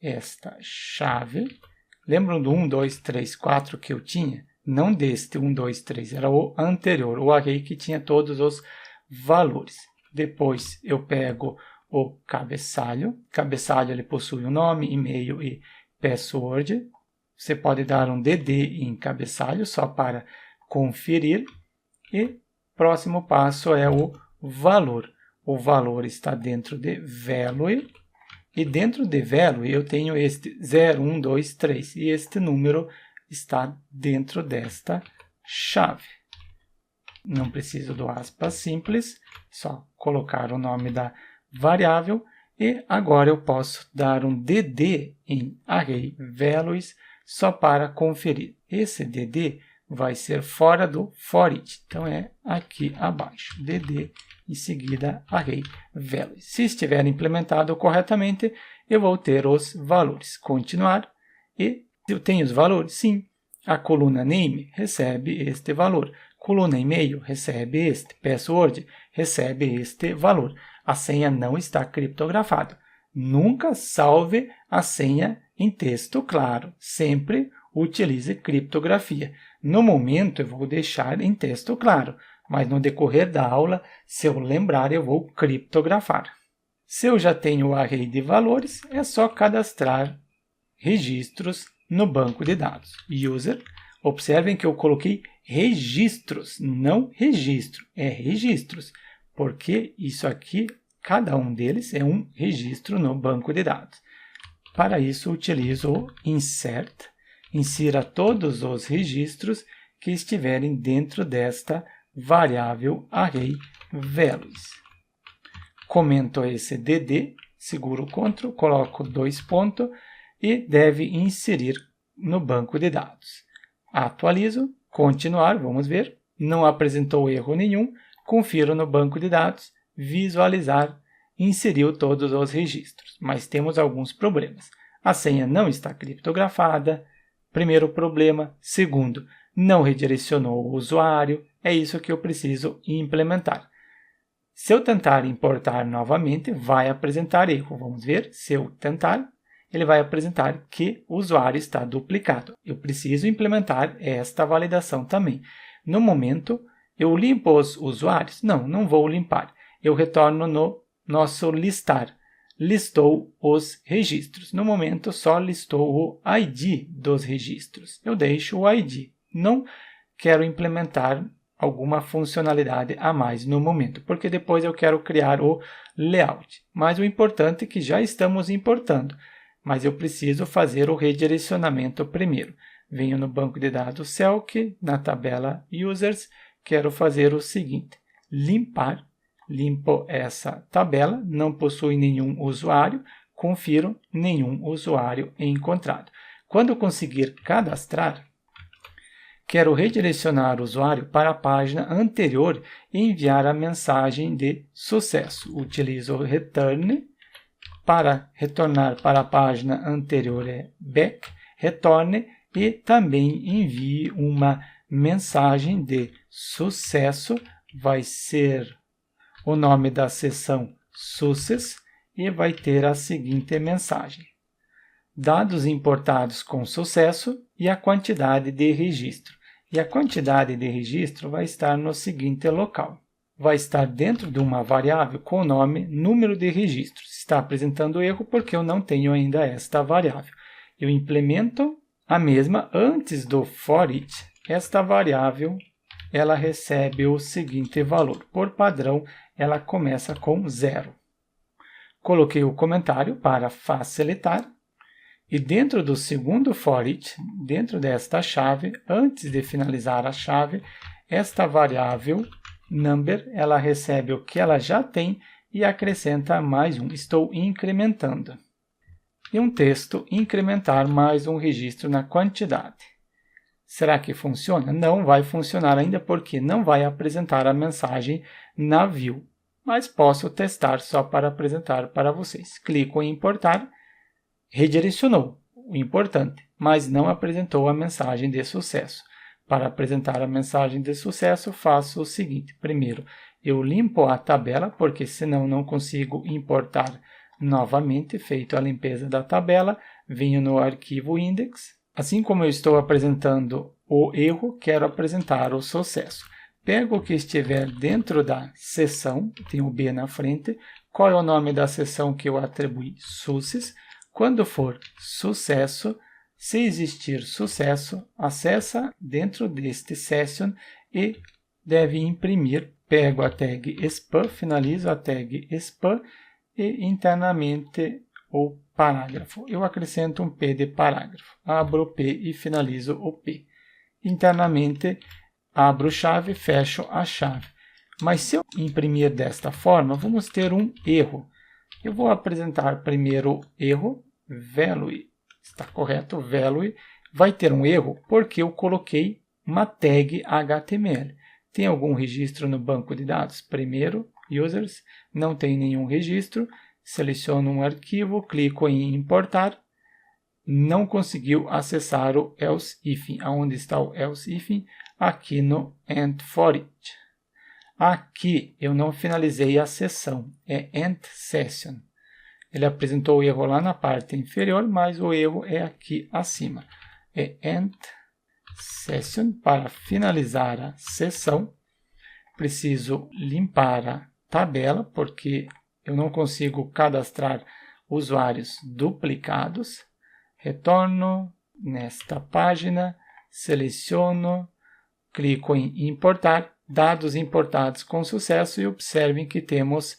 esta chave. Lembram do 1, 2, 3, 4 que eu tinha? Não deste 1, 2, 3, era o anterior, o array que tinha todos os valores. Depois eu pego o cabeçalho. Cabeçalho ele possui o nome, e-mail e password. Você pode dar um DD em cabeçalho só para conferir. E próximo passo é o valor. O valor está dentro de value. E dentro de value eu tenho este 0, 1, 2, 3. E este número está dentro desta chave. Não preciso do aspas simples, só colocar o nome da variável. E agora eu posso dar um DD em array values só para conferir. Esse DD vai ser fora do for each. Então é aqui abaixo. DD em seguida array values. Se estiver implementado corretamente, eu vou ter os valores. Continuar e eu tenho os valores? Sim. A coluna name recebe este valor. Coluna e-mail recebe este. Password recebe este valor. A senha não está criptografada. Nunca salve a senha em texto claro. Sempre utilize criptografia. No momento eu vou deixar em texto claro, mas no decorrer da aula, se eu lembrar, eu vou criptografar. Se eu já tenho o array de valores, é só cadastrar registros no banco de dados. User, observem que eu coloquei registros, não registro, é registros, porque isso aqui, cada um deles é um registro no banco de dados. Para isso, utilizo o insert, insira todos os registros que estiverem dentro desta variável array values. Comento esse DD, seguro o Ctrl, coloco 2 pontos e deve inserir no banco de dados. Atualizo, continuar, vamos ver, não apresentou erro nenhum, confiro no banco de dados, visualizar, inseriu todos os registros, mas temos alguns problemas. A senha não está criptografada, primeiro problema. Segundo, não redirecionou o usuário, é isso que eu preciso implementar. Se eu tentar importar novamente, vai apresentar erro. Vamos ver, se eu tentar, ele vai apresentar que o usuário está duplicado. Eu preciso implementar esta validação também. No momento, eu limpo os usuários? Não, não vou limpar. Eu retorno no nosso listar. Listou os registros. No momento, só listou o ID dos registros. Eu deixo o ID. Não quero implementar alguma funcionalidade a mais no momento, porque depois eu quero criar o layout. Mas o importante é que já estamos importando. mas eu preciso fazer o redirecionamento primeiro. Venho no banco de dados Celc, na tabela Users, quero fazer o seguinte, limpar, limpo essa tabela, não possui nenhum usuário, confiro nenhum usuário encontrado. Quando conseguir cadastrar, quero redirecionar o usuário para a página anterior e enviar a mensagem de sucesso. Utilizo o return, para retornar para a página anterior é back, retorne e também envie uma mensagem de sucesso, vai ser o nome da seção Success e vai ter a seguinte mensagem. Dados importados com sucesso e a quantidade de registro. E a quantidade de registro vai estar no seguinte local. Vai estar dentro de uma variável com o nome número de registros. Está apresentando erro porque eu não tenho ainda esta variável. Eu implemento a mesma antes do for each. Esta variável ela recebe o seguinte valor. Por padrão, ela começa com 0. Coloquei o comentário para facilitar. E dentro do segundo for each, dentro desta chave, antes de finalizar a chave, esta variável number, ela recebe o que ela já tem e acrescenta mais um. Estou incrementando. E um texto, incrementar mais um registro na quantidade. Será que funciona? Não vai funcionar ainda porque não vai apresentar a mensagem na view. Mas posso testar só para apresentar para vocês. Clico em importar. Redirecionou, o importante, mas não apresentou a mensagem de sucesso. Para apresentar a mensagem de sucesso, faço o seguinte. Primeiro, eu limpo a tabela, porque senão não consigo importar novamente. Feito a limpeza da tabela, venho no arquivo index. Assim como eu estou apresentando o erro, quero apresentar o sucesso. Pego o que estiver dentro da seção, tem o B na frente. Qual é o nome da seção que eu atribuí? Success. Quando for sucesso, se existir sucesso, acessa dentro deste session e deve imprimir. Pego a tag spam, finalizo a tag spam e internamente o parágrafo. Eu acrescento um P de parágrafo. Abro o P e finalizo o P. Internamente, abro chave, fecho a chave. Mas se eu imprimir desta forma, vamos ter um erro. Eu vou apresentar primeiro o erro. Value, está correto, value, vai ter um erro porque eu coloquei uma tag HTML. Tem algum registro no banco de dados? Primeiro, users, não tem nenhum registro, seleciono um arquivo, clico em importar, não conseguiu acessar o else if. Aonde está o else if? Aqui no end for each. Aqui eu não finalizei a sessão, é end session. Ele apresentou o erro lá na parte inferior, mas o erro é aqui acima. É end session. Para finalizar a sessão, preciso limpar a tabela, porque eu não consigo cadastrar usuários duplicados. Retorno nesta página, seleciono, clico em importar, dados importados com sucesso e observem que temos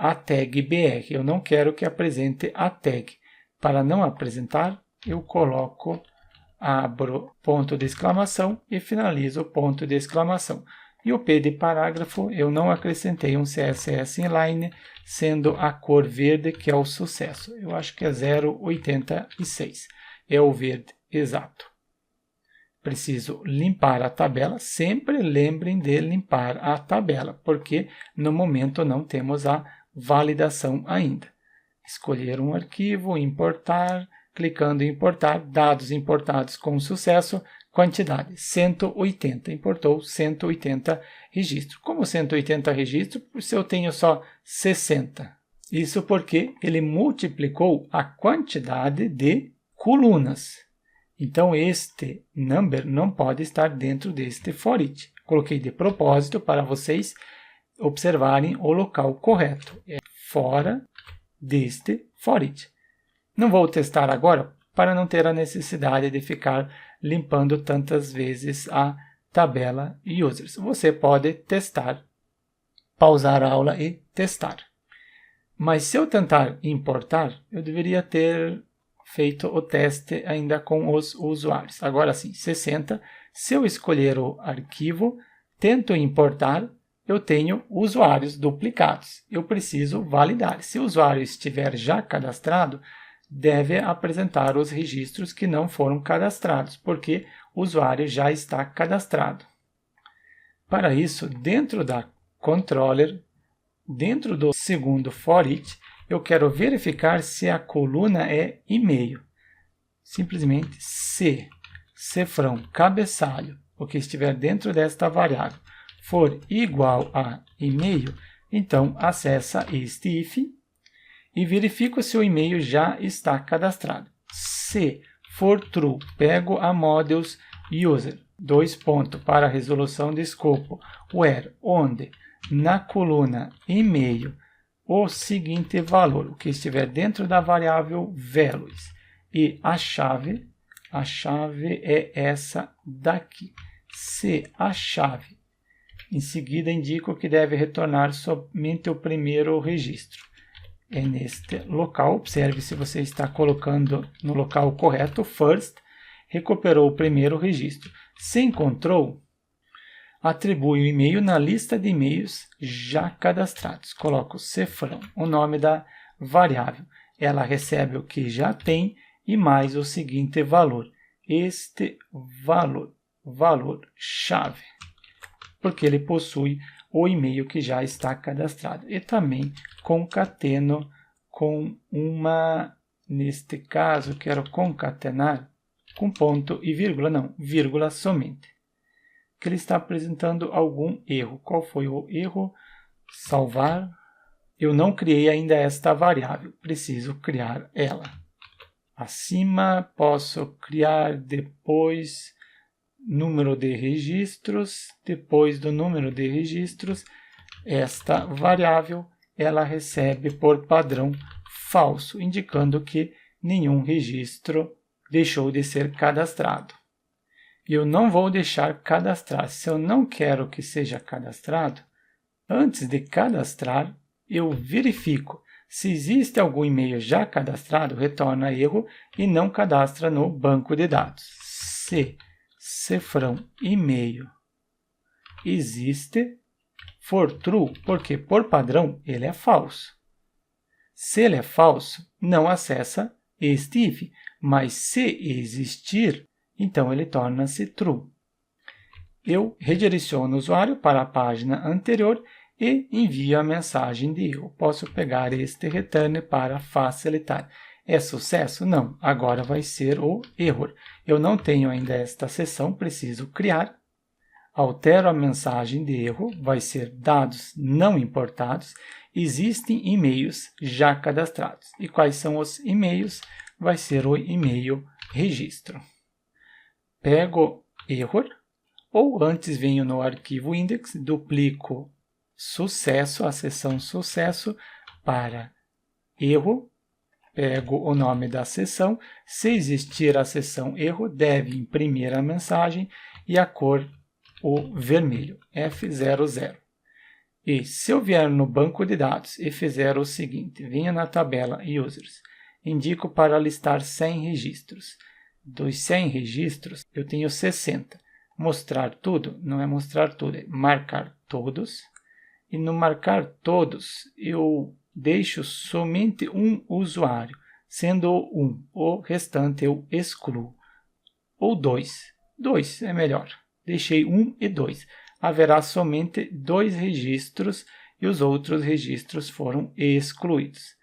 a tag BR. Eu não quero que apresente a tag. Para não apresentar, eu coloco, abro ponto de exclamação e finalizo ponto de exclamação. E o P de parágrafo, eu não acrescentei um CSS inline, sendo a cor verde, que é o sucesso. Eu acho que é 0,86. É o verde exato. Preciso limpar a tabela. Sempre lembrem de limpar a tabela, porque no momento não temos a validação ainda. Escolher um arquivo, importar, clicando em importar, dados importados com sucesso, quantidade 180, importou 180 registros. Como 180 registros, se eu tenho só 60? Isso porque ele multiplicou a quantidade de colunas. Então, este number não pode estar dentro deste for each. Coloquei de propósito para vocês observarem o local correto. É fora deste for each. Não vou testar agora para não ter a necessidade de ficar limpando tantas vezes a tabela users. Você pode testar, pausar a aula e testar. Mas se eu tentar importar, eu deveria ter feito o teste ainda com os usuários. Agora sim, 60. Se eu escolher o arquivo, tento importar, eu tenho usuários duplicados. Eu preciso validar. Se o usuário estiver já cadastrado, deve apresentar os registros que não foram cadastrados, porque o usuário já está cadastrado. Para isso, dentro da controller, dentro do segundo for each, eu quero verificar se a coluna é e-mail. Simplesmente se cifrão cabeçalho, o que estiver dentro desta variável, for igual a e-mail, então acessa este if e verifico se o e-mail já está cadastrado. Se for true, pego a models user, para resolução de escopo, where, onde, na coluna e-mail, o seguinte valor, o que estiver dentro da variável values, e a chave é essa daqui. Se a chave, em seguida indico que deve retornar somente o primeiro registro. É neste local, observe se você está colocando no local correto, first, recuperou o primeiro registro. Se encontrou, atribui o e-mail na lista de e-mails já cadastrados. Coloco cifrão, o nome da variável. Ela recebe o que já tem e mais o seguinte valor. Este valor-chave, porque ele possui o e-mail que já está cadastrado. E também concateno com uma, neste caso, quero concatenar com ponto e vírgula, não, vírgula somente. Que ele está apresentando algum erro. Qual foi o erro? Salvar. Eu não criei ainda esta variável, preciso criar ela. Acima, posso criar depois número de registros. Depois do número de registros, esta variável ela recebe por padrão falso, indicando que nenhum registro deixou de ser cadastrado. Eu não vou deixar cadastrar. Se eu não quero que seja cadastrado, antes de cadastrar, eu verifico. Se existe algum e-mail já cadastrado, retorna erro e não cadastra no banco de dados. Se cifrão e-mail existe, for true, porque por padrão ele é falso. Se ele é falso, não acessa este if, mas se existir, então ele torna-se true. Eu redireciono o usuário para a página anterior e envio a mensagem de erro. Posso pegar este return para facilitar. É sucesso? Não. Agora vai ser o error. Eu não tenho ainda esta seção, preciso criar. Altero a mensagem de erro, vai ser dados não importados. Existem e-mails já cadastrados. E quais são os e-mails? Vai ser o e-mail registro. Pego error, ou antes venho no arquivo index, duplico sucesso, a seção sucesso para erro, pego o nome da seção, se existir a seção erro, deve imprimir a mensagem e a cor o vermelho, F00. E se eu vier no banco de dados e fizer o seguinte, venho na tabela users, indico para listar 100 registros. Dos 100 registros, eu tenho 60. Mostrar tudo, não é mostrar tudo, é marcar todos. E no marcar todos, eu deixo somente um usuário, sendo um. O restante eu excluo. Ou 2. 2 é melhor. Deixei 1 e 2. Haverá somente 2 registros e os outros registros foram excluídos.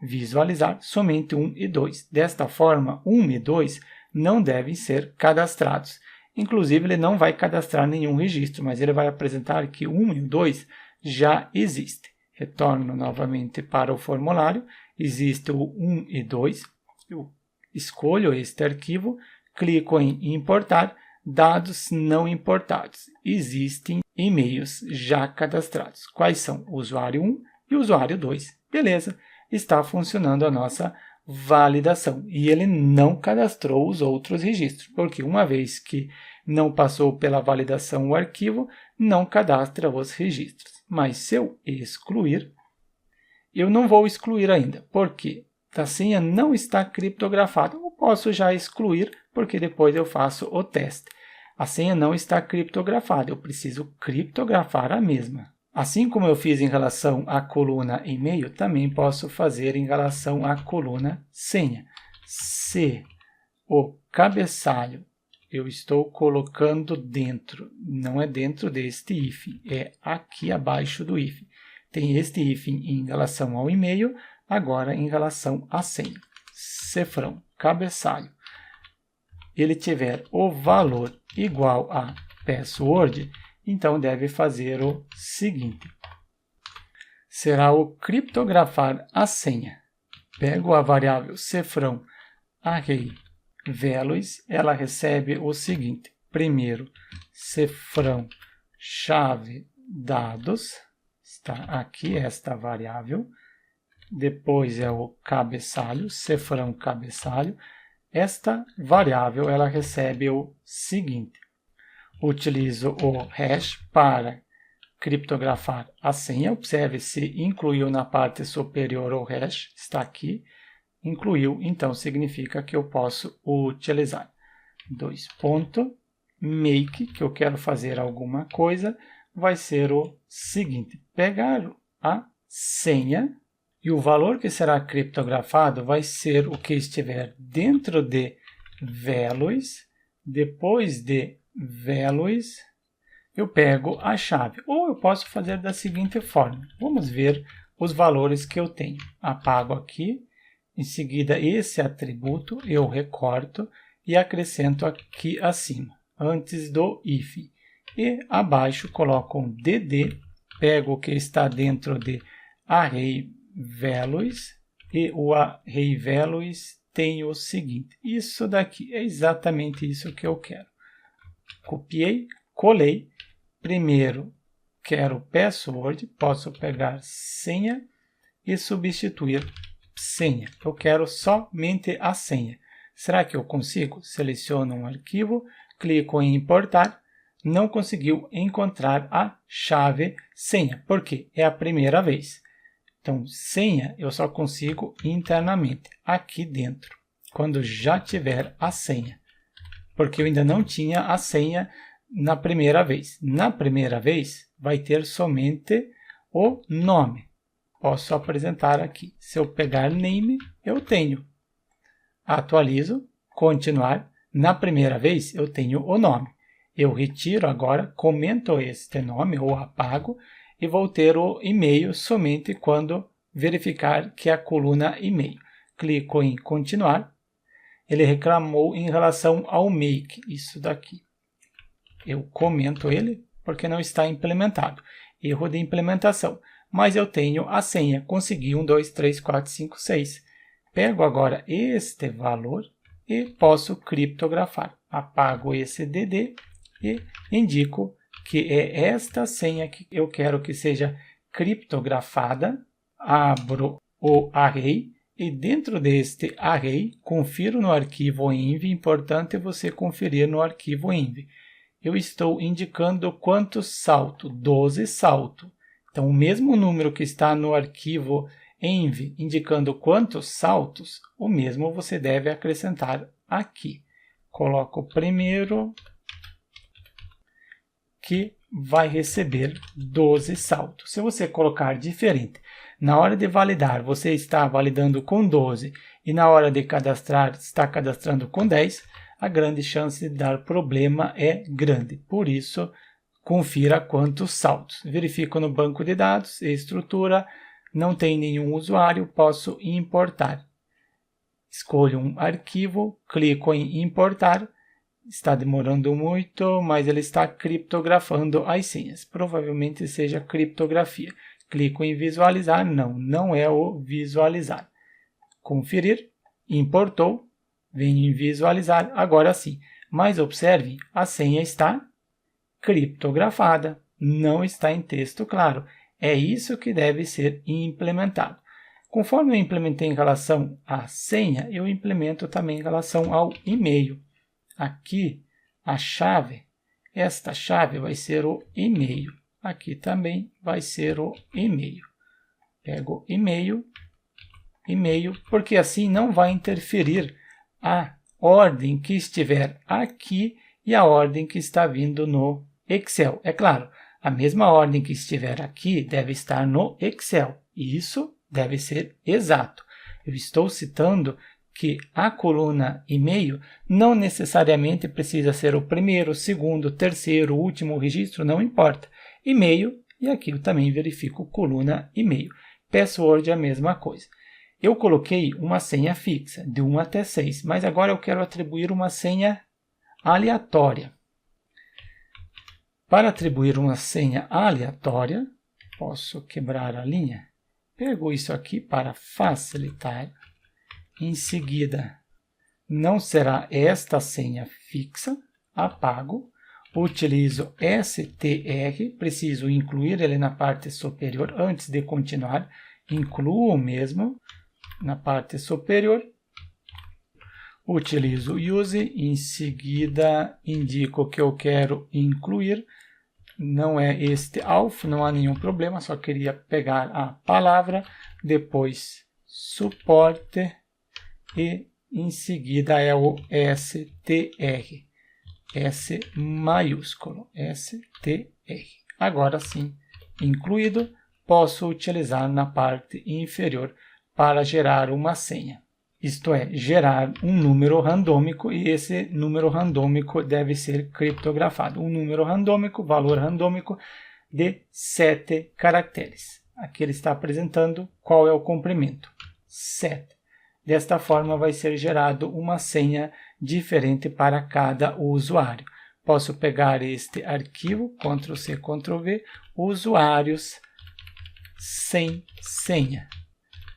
Visualizar somente 1 e 2. Desta forma, 1 e 2 não devem ser cadastrados. Inclusive, ele não vai cadastrar nenhum registro, mas ele vai apresentar que 1 e 2 já existem. Retorno novamente para o formulário. Existe o 1 e 2. Eu escolho este arquivo, clico em importar. Dados não importados. Existem e-mails já cadastrados. Quais são? O usuário 1 e o usuário 2. Beleza, está funcionando a nossa validação. E ele não cadastrou os outros registros, porque uma vez que não passou pela validação o arquivo, não cadastra os registros. Mas se eu excluir, eu não vou excluir ainda, porque esta senha não está criptografada. Eu posso já excluir, porque depois eu faço o teste. A senha não está criptografada, eu preciso criptografar a mesma. Assim como eu fiz em relação à coluna e-mail, também posso fazer em relação à coluna senha. Se o cabeçalho eu estou colocando dentro, não é dentro deste hífen, é aqui abaixo do hífen. Tem este hífen em relação ao e-mail, agora em relação à senha. Cifrão, cabeçalho, ele tiver o valor igual a password, então deve fazer o seguinte. Será o criptografar a senha. Pego a variável cifrão array values, ela recebe o seguinte. Primeiro, cifrão chave dados, está aqui esta variável. Depois é o cabeçalho, cifrão cabeçalho. Esta variável ela recebe o seguinte. Utilizo o hash para criptografar a senha. Observe se incluiu na parte superior o hash, está aqui. Incluiu, então significa que eu posso utilizar. Make, que eu quero fazer alguma coisa, vai ser o seguinte. Pegar a senha e o valor que será criptografado vai ser o que estiver dentro de values. Depois de values, eu pego a chave. Ou eu posso fazer da seguinte forma. Vamos ver os valores que eu tenho. Apago aqui. Em seguida, esse atributo eu recorto e acrescento aqui acima, antes do hífen. E abaixo coloco um dd, pego o que está dentro de array values, e o array values tem o seguinte. Isso daqui é exatamente isso que eu quero. Copiei, colei. Primeiro, quero password, posso pegar senha e substituir senha. Eu quero somente a senha. Será que eu consigo? Seleciono um arquivo, clico em importar. Não conseguiu encontrar a chave senha. Por quê? É a primeira vez. Então, senha eu só consigo internamente, aqui dentro, quando já tiver a senha. Porque eu ainda não tinha a senha na primeira vez. Na primeira vez, vai ter somente o nome. Posso apresentar aqui. Se eu pegar name, eu tenho. Atualizo, continuar. Na primeira vez, eu tenho o nome. Eu retiro agora, comento este nome ou apago e vou ter o e-mail somente quando verificar que é a coluna e-mail. Clico em continuar. Ele reclamou em relação ao make, isso daqui. Eu comento ele porque não está implementado. Erro de implementação. Mas eu tenho a senha, consegui 1, 2, 3, 4, 5, 6. Pego agora este valor e posso criptografar. Apago esse DD e indico que é esta senha que eu quero que seja criptografada. Abro o array e dentro deste array, confiro no arquivo env, importante você conferir no arquivo env. Eu estou indicando quantos saltos, 12 saltos. Então, o mesmo número que está no arquivo env indicando quantos saltos, o mesmo você deve acrescentar aqui. Coloco o primeiro, que vai receber 12 saltos. Se você colocar diferente, na hora de validar, você está validando com 12 e na hora de cadastrar, está cadastrando com 10, a grande chance de dar problema é grande. Por isso, confira quantos saltos. Verifico no banco de dados, estrutura, não tem nenhum usuário, posso importar. Escolho um arquivo, clico em importar. Está demorando muito, mas ele está criptografando as senhas. Provavelmente seja criptografia. Clico em visualizar. Não, não é o visualizar. Conferir. Importou. Venho em visualizar. Agora sim. Mas observe, a senha está criptografada. Não está em texto claro. É isso que deve ser implementado. Conforme eu implementei em relação à senha, eu implemento também em relação ao e-mail. Aqui, a chave, esta chave vai ser o e-mail. Aqui também vai ser o e-mail. Pego o e-mail, e-mail, porque assim não vai interferir a ordem que estiver aqui e a ordem que está vindo no Excel. É claro, a mesma ordem que estiver aqui deve estar no Excel, e isso deve ser exato. Eu estou citando que a coluna e-mail não necessariamente precisa ser o primeiro, segundo, terceiro, último registro, não importa. E-mail, e aqui eu também verifico coluna e-mail. Password é a mesma coisa. Eu coloquei uma senha fixa, de 1 até 6, mas agora eu quero atribuir uma senha aleatória. Para atribuir uma senha aleatória, posso quebrar a linha. Pego isso aqui para facilitar. Em seguida, não será esta senha fixa, apago. Utilizo str, preciso incluir ele na parte superior antes de continuar. Incluo o mesmo na parte superior. Utilizo use, em seguida indico que eu quero incluir. Não é este alf, não há nenhum problema, só queria pegar a palavra, depois suporte e em seguida é o str, S maiúsculo, str. Agora sim, incluído, posso utilizar na parte inferior para gerar uma senha. Isto é, gerar um número randômico e esse número randômico deve ser criptografado. Um número randômico, valor randômico de 7 caracteres. Aqui ele está apresentando qual é o comprimento, 7. Desta forma vai ser gerado uma senha diferente para cada usuário. Posso pegar este arquivo, Ctrl+C, Ctrl+V, usuários sem senha,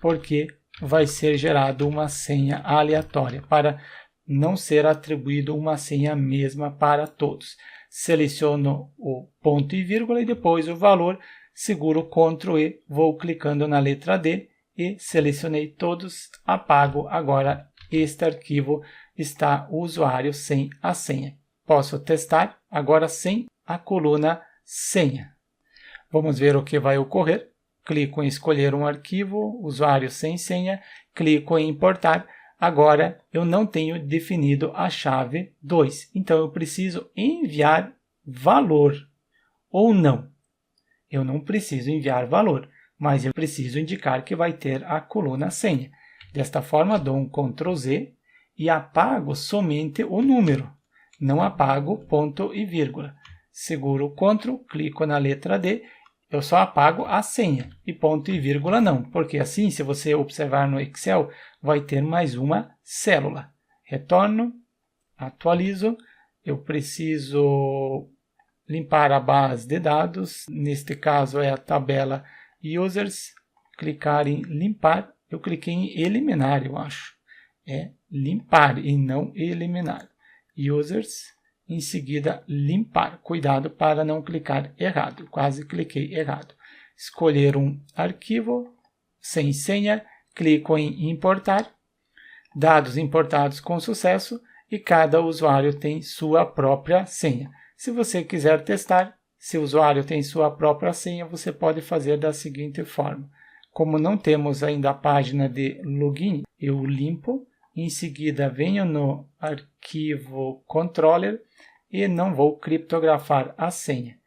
porque vai ser gerado uma senha aleatória, para não ser atribuído uma senha mesma para todos. Seleciono o ponto e vírgula e depois o valor, seguro Ctrl+E, vou clicando na letra D e selecionei todos, apago. Agora este arquivo está o usuário sem a senha. Posso testar agora sem a coluna senha. Vamos ver o que vai ocorrer. Clico em escolher um arquivo, usuário sem senha, clico em importar. Agora eu não tenho definido a chave 2, então eu preciso enviar valor ou não. Eu não preciso enviar valor, mas eu preciso indicar que vai ter a coluna senha. Desta forma, dou um Ctrl+Z e apago somente o número, não apago ponto e vírgula. Seguro o Ctrl, clico na letra D, eu só apago a senha e ponto e vírgula não, porque assim, se você observar no Excel, vai ter mais uma célula. Retorno, atualizo, eu preciso limpar a base de dados, neste caso é a tabela users, clicar em limpar, eu cliquei em eliminar, eu acho. É limpar e não eliminar. Users, em seguida limpar. Cuidado para não clicar errado, quase cliquei errado. Escolher um arquivo sem senha, clico em importar. Dados importados com sucesso e cada usuário tem sua própria senha. Se você quiser testar, se o usuário tem sua própria senha, você pode fazer da seguinte forma. Como não temos ainda a página de login, eu limpo, em seguida venho no arquivo controller e não vou criptografar a senha.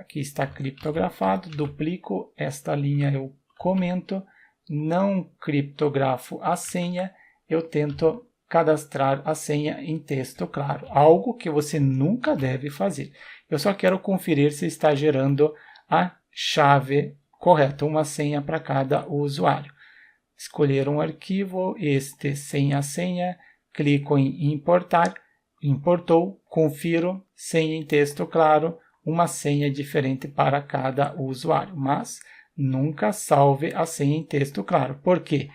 Aqui está criptografado, duplico esta linha, eu comento, não criptografo a senha, eu tento cadastrar a senha em texto claro, algo que você nunca deve fazer. Eu só quero conferir se está gerando a chave correta, uma senha para cada usuário. Escolher um arquivo, este sem a senha, clico em importar, importou, confiro, senha em texto claro, uma senha diferente para cada usuário, mas nunca salve a senha em texto claro. Por quê?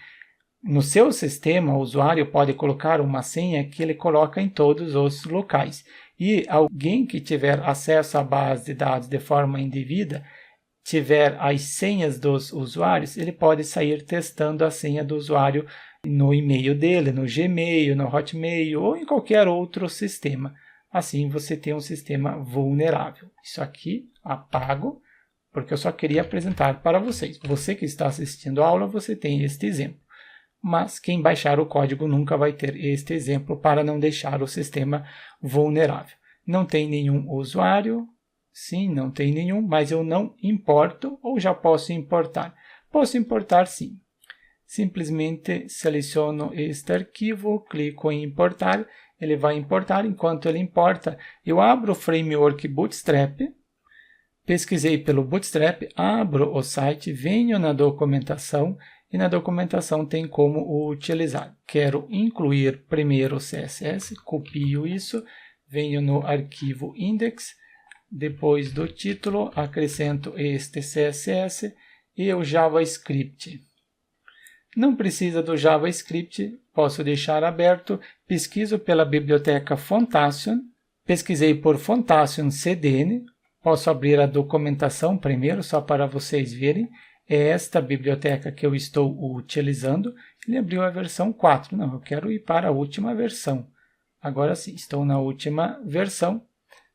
No seu sistema, o usuário pode colocar uma senha que ele coloca em todos os locais. E alguém que tiver acesso à base de dados de forma indevida, tiver as senhas dos usuários, ele pode sair testando a senha do usuário no e-mail dele, no Gmail, no Hotmail ou em qualquer outro sistema. Assim você tem um sistema vulnerável. Isso aqui apago, porque eu só queria apresentar para vocês. Você que está assistindo a aula, você tem este exemplo. mas quem baixar o código nunca vai ter este exemplo para não deixar o sistema vulnerável. Não tem nenhum usuário, sim, não tem nenhum, mas eu não importo ou já posso importar? Posso importar sim. Simplesmente seleciono este arquivo, clico em importar, ele vai importar. Enquanto ele importa, eu abro o framework Bootstrap, pesquisei pelo Bootstrap, abro o site, venho na documentação e na documentação tem como o utilizar. Quero incluir primeiro o CSS, copio isso, venho no arquivo index, depois do título, acrescento este CSS e o JavaScript. Não precisa do JavaScript, posso deixar aberto, pesquiso pela biblioteca Fontation, pesquisei por Fontation CDN, posso abrir a documentação primeiro, só para vocês verem, é esta biblioteca que eu estou utilizando, ele abriu a versão 4, não, eu quero ir para a última versão, agora sim, estou na última versão,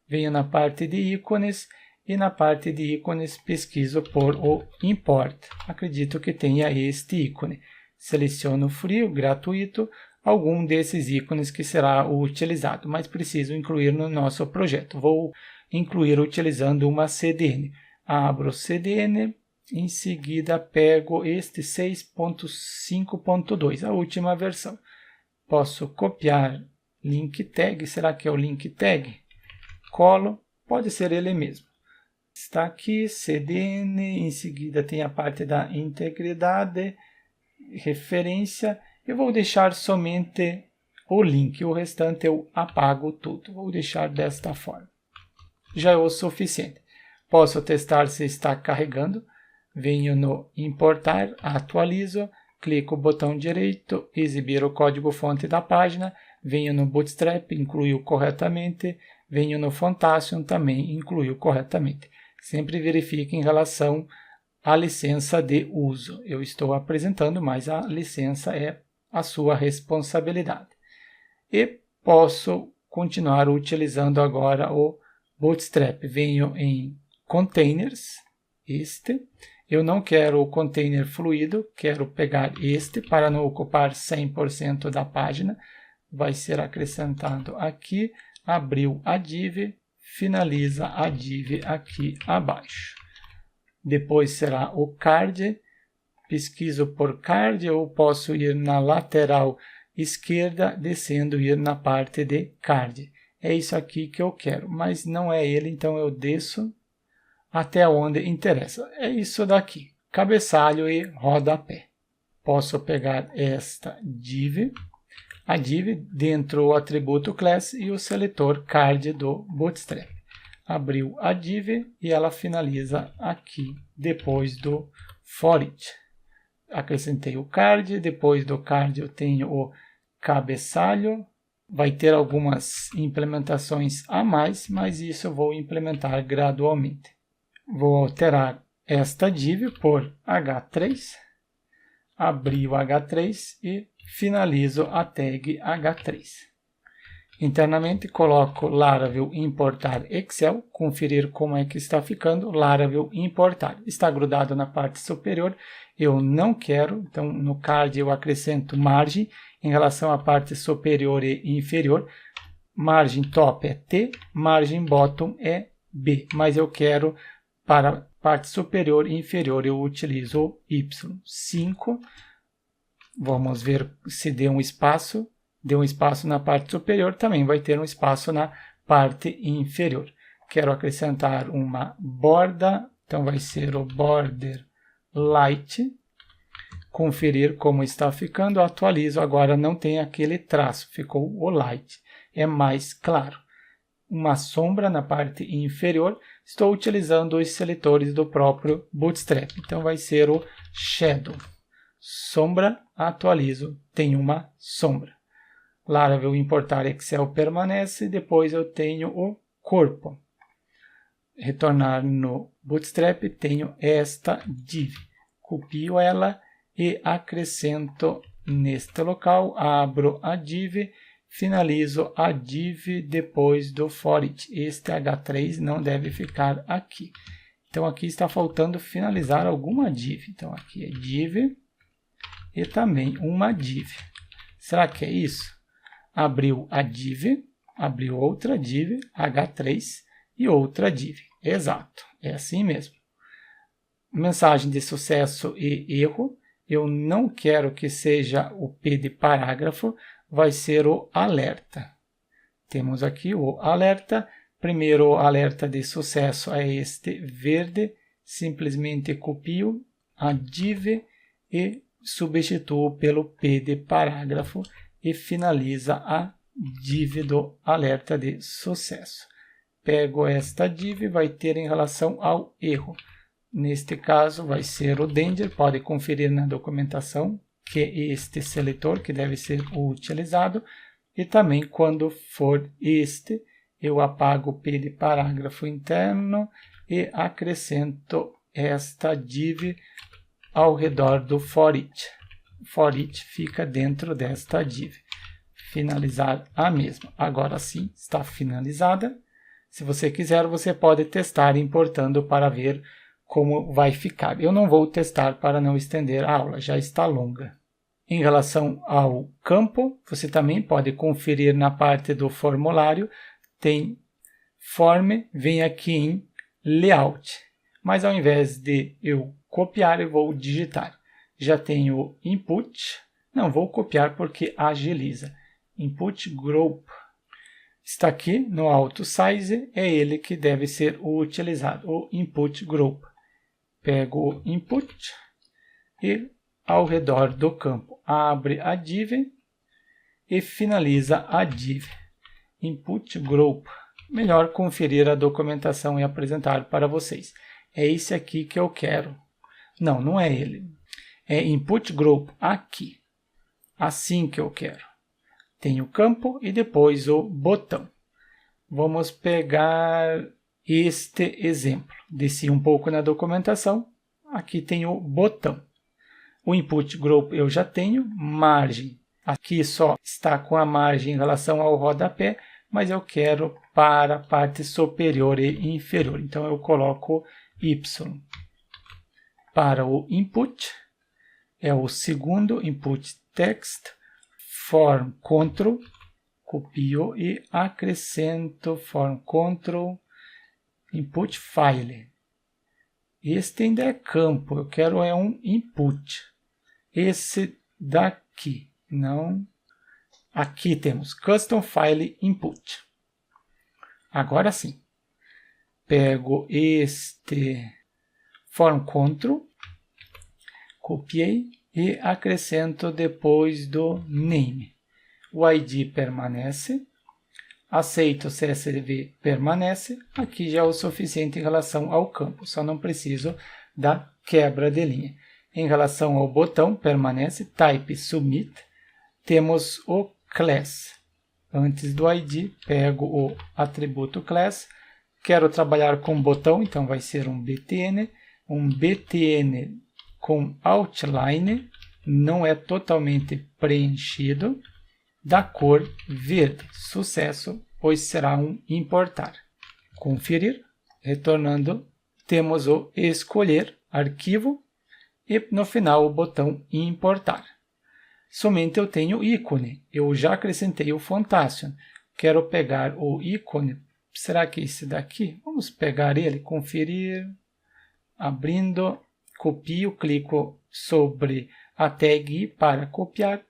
venho na parte de ícones, e na parte de ícones pesquiso por o import. Acredito que tenha este ícone. Seleciono frio, gratuito, algum desses ícones que será utilizado, mas preciso incluir no nosso projeto. Vou incluir utilizando uma CDN. Abro o CDN, em seguida pego este 6.5.2, a última versão. Posso copiar link tag, será que é o link tag? Colo, pode ser ele mesmo. Está aqui, CDN, em seguida tem a parte da integridade, referência. Eu vou deixar somente o link, o restante eu apago tudo. Vou deixar desta forma. Já é o suficiente. Posso testar se está carregando. Venho no importar, atualizo, clico o botão direito, exibir o código-fonte da página, venho no Bootstrap, incluiu corretamente, venho no Fontation, também incluiu corretamente. Sempre verifique em relação à licença de uso. Eu estou apresentando, mas a licença é a sua responsabilidade. E posso continuar utilizando agora o Bootstrap. Venho em Containers, Eu não quero o container fluido, quero pegar este para não ocupar 100% da página. Vai ser acrescentado aqui, abriu a div, finaliza a div aqui abaixo. Depois será o card, pesquiso por card ou posso ir na lateral esquerda, descendo e ir na parte de card. É isso aqui que eu quero, mas não é ele, então eu desço até onde interessa. É isso daqui, cabeçalho e rodapé. Posso pegar esta div, a div dentro do atributo class e o seletor card do Bootstrap. Abriu a div e ela finaliza aqui, depois do for each. Acrescentei o card, depois do card eu tenho o cabeçalho. Vai ter algumas implementações a mais, mas isso eu vou implementar gradualmente. Vou alterar esta div por H3, abrir o H3 e finalizo a tag H3. Internamente coloco Laravel importar Excel, conferir como é que está ficando, Laravel importar. Está grudado na parte superior, eu não quero, então no card eu acrescento margem em relação à parte superior e inferior. Margem top é T, margem bottom é B, mas eu quero para a parte superior e inferior eu utilizo o Y5. Vamos ver se deu um espaço. Deu um espaço na parte superior, também vai ter um espaço na parte inferior. Quero acrescentar uma borda, então vai ser o border light. Conferir como está ficando, atualizo, agora não tem aquele traço, ficou o light, é mais claro. Uma sombra na parte inferior, estou utilizando os seletores do próprio Bootstrap, então vai ser o shadow. Sombra, atualizo, tem uma sombra. Laravel importar Excel permanece, depois eu tenho o corpo. Retornar no Bootstrap, tenho esta div. Copio ela e acrescento neste local, abro a div, finalizo a div depois do for each. Este H3 não deve ficar aqui. Então aqui está faltando finalizar alguma div. Então aqui é div e também uma div. Será que é isso? Abriu a div, abriu outra div, H3 e outra div. Exato, é assim mesmo. Mensagem de sucesso e erro. Eu não quero que seja o P de parágrafo, vai ser o alerta. Temos aqui o alerta. Primeiro, o alerta de sucesso é este verde. Simplesmente copio a div e substituo pelo P de parágrafo e finaliza a div do alerta de sucesso. Pego esta div, vai ter em relação ao erro. Neste caso, vai ser o danger. Pode conferir na documentação que é este seletor que deve ser utilizado. E também, quando for este, eu apago o P de parágrafo interno e acrescento esta div ao redor do for each. For each fica dentro desta div. Finalizar a mesma. Agora sim, está finalizada. Se você quiser, você pode testar importando para ver como vai ficar. Eu não vou testar para não estender a aula, já está longa. Em relação ao campo, você também pode conferir na parte do formulário, tem form, vem aqui em layout. Mas ao invés de eu copiar, eu vou digitar. Já tenho input, não vou copiar porque agiliza. Input group. Está aqui no auto size, é ele que deve ser utilizado, o input group. Pego o input e ao redor do campo abre a div e finaliza a div. Input group. Melhor conferir a documentação e apresentar para vocês. É esse aqui que eu quero. Não, não é ele. É input group aqui. Assim que eu quero. Tem o campo e depois o botão. Vamos pegar este exemplo. Desci um pouco na documentação. Aqui tem o botão. O input group eu já tenho. Margem. Aqui só está com a margem em relação ao rodapé, mas eu quero para a parte superior e inferior. Então eu coloco Y. Para o input, é o segundo input text. Form control, copio e acrescento form control input file. Este ainda é campo, eu quero é um input. Esse daqui, não. Aqui temos custom file input. Agora sim. Pego este form control, copiei e acrescento depois do name. O ID permanece. Aceito o CSV permanece. Aqui já é o suficiente em relação ao campo. Só não preciso da quebra de linha. Em relação ao botão, permanece. Type submit. Temos o class. Antes do ID, pego o atributo class. Quero trabalhar com botão, então vai ser um BTN. Um BTN com outline, não é totalmente preenchido, da cor verde. Sucesso, pois será um importar. Conferir, retornando, temos o escolher arquivo e no final o botão importar. Somente eu tenho ícone, eu já acrescentei o Fontation. Quero pegar o ícone, será que esse daqui? Vamos pegar ele, conferir, abrindo. Copio, clico sobre a tag para copiar.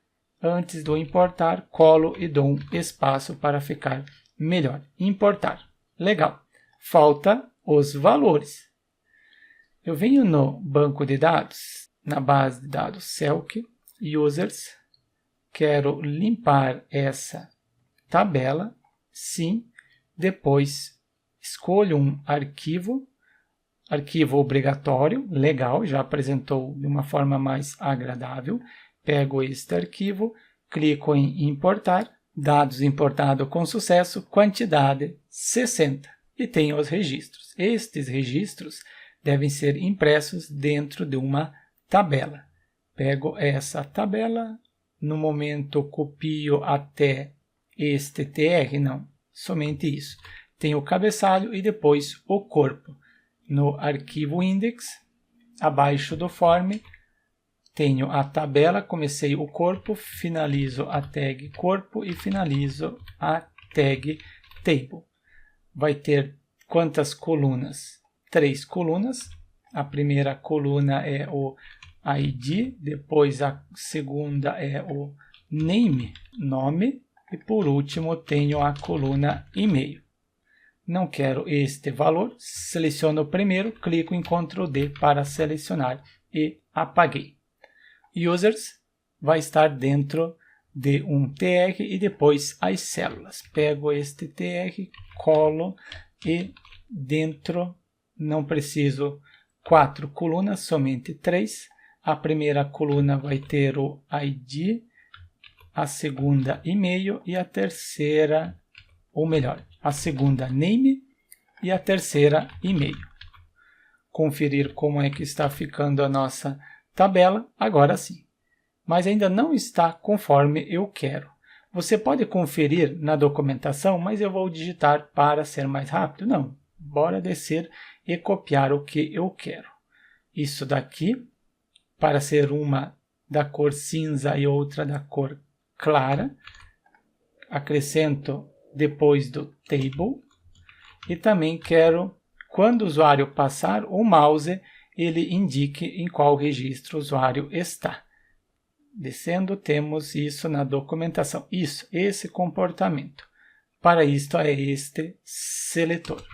Antes do importar, colo e dou um espaço para ficar melhor. Importar. Legal. Falta os valores. Eu venho no banco de dados, na base de dados Selk, Users. Quero limpar essa tabela. Sim. Depois, escolho um arquivo. Arquivo obrigatório, legal, já apresentou de uma forma mais agradável. Pego este arquivo, clico em importar, dados importado com sucesso, quantidade 60. E tenho os registros. Estes registros devem ser impressos dentro de uma tabela. Pego essa tabela, no momento copio até este TR, não, somente isso. Tenho o cabeçalho e depois o corpo. No arquivo index, abaixo do form, tenho a tabela, comecei o corpo, finalizo a tag corpo e finalizo a tag table. Vai ter quantas colunas? 3 colunas. A primeira coluna é o ID, depois a segunda é o name, nome, e por último tenho a coluna e-mail. Não quero este valor, seleciono o primeiro, clico em Ctrl D para selecionar e apaguei. Users vai estar dentro de um TR e depois as células. Pego este TR, colo e dentro não preciso 4 colunas, somente 3. A primeira coluna vai ter o ID, a segunda e-mail e a terceira, ou melhor, a segunda name e a terceira e-mail. Conferir como é que está ficando a nossa tabela, agora sim. Mas ainda não está conforme eu quero. Você pode conferir na documentação, mas eu vou digitar para ser mais rápido? Não. Bora descer e copiar o que eu quero. Isso daqui, para ser uma da cor cinza e outra da cor clara, acrescento depois do table e também quero, quando o usuário passar o mouse, ele indique em qual registro o usuário está. Descendo, temos isso na documentação. Esse comportamento. Para isto é este seletor.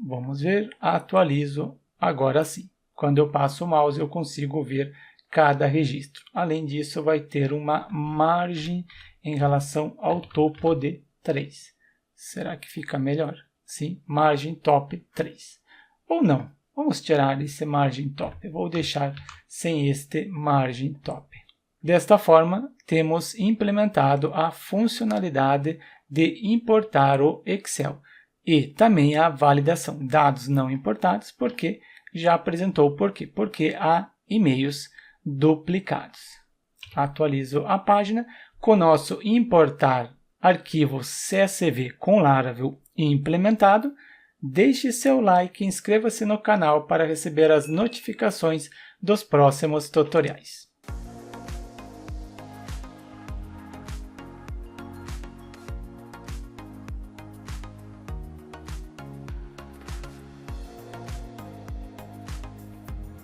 Vamos ver, atualizo agora sim. Quando eu passo o mouse, eu consigo ver cada registro. Além disso, vai ter uma margem em relação ao topo de 3. Será que fica melhor? Sim, margem top 3. Ou não, vamos tirar esse margem top. Eu vou deixar sem este margem top. Desta forma, temos implementado a funcionalidade de importar o Excel e também a validação. Dados não importados, porque já apresentou por quê? Porque há e-mails duplicados. Atualizo a página. Com o nosso importar arquivo CSV com Laravel implementado, deixe seu like e inscreva-se no canal para receber as notificações dos próximos tutoriais.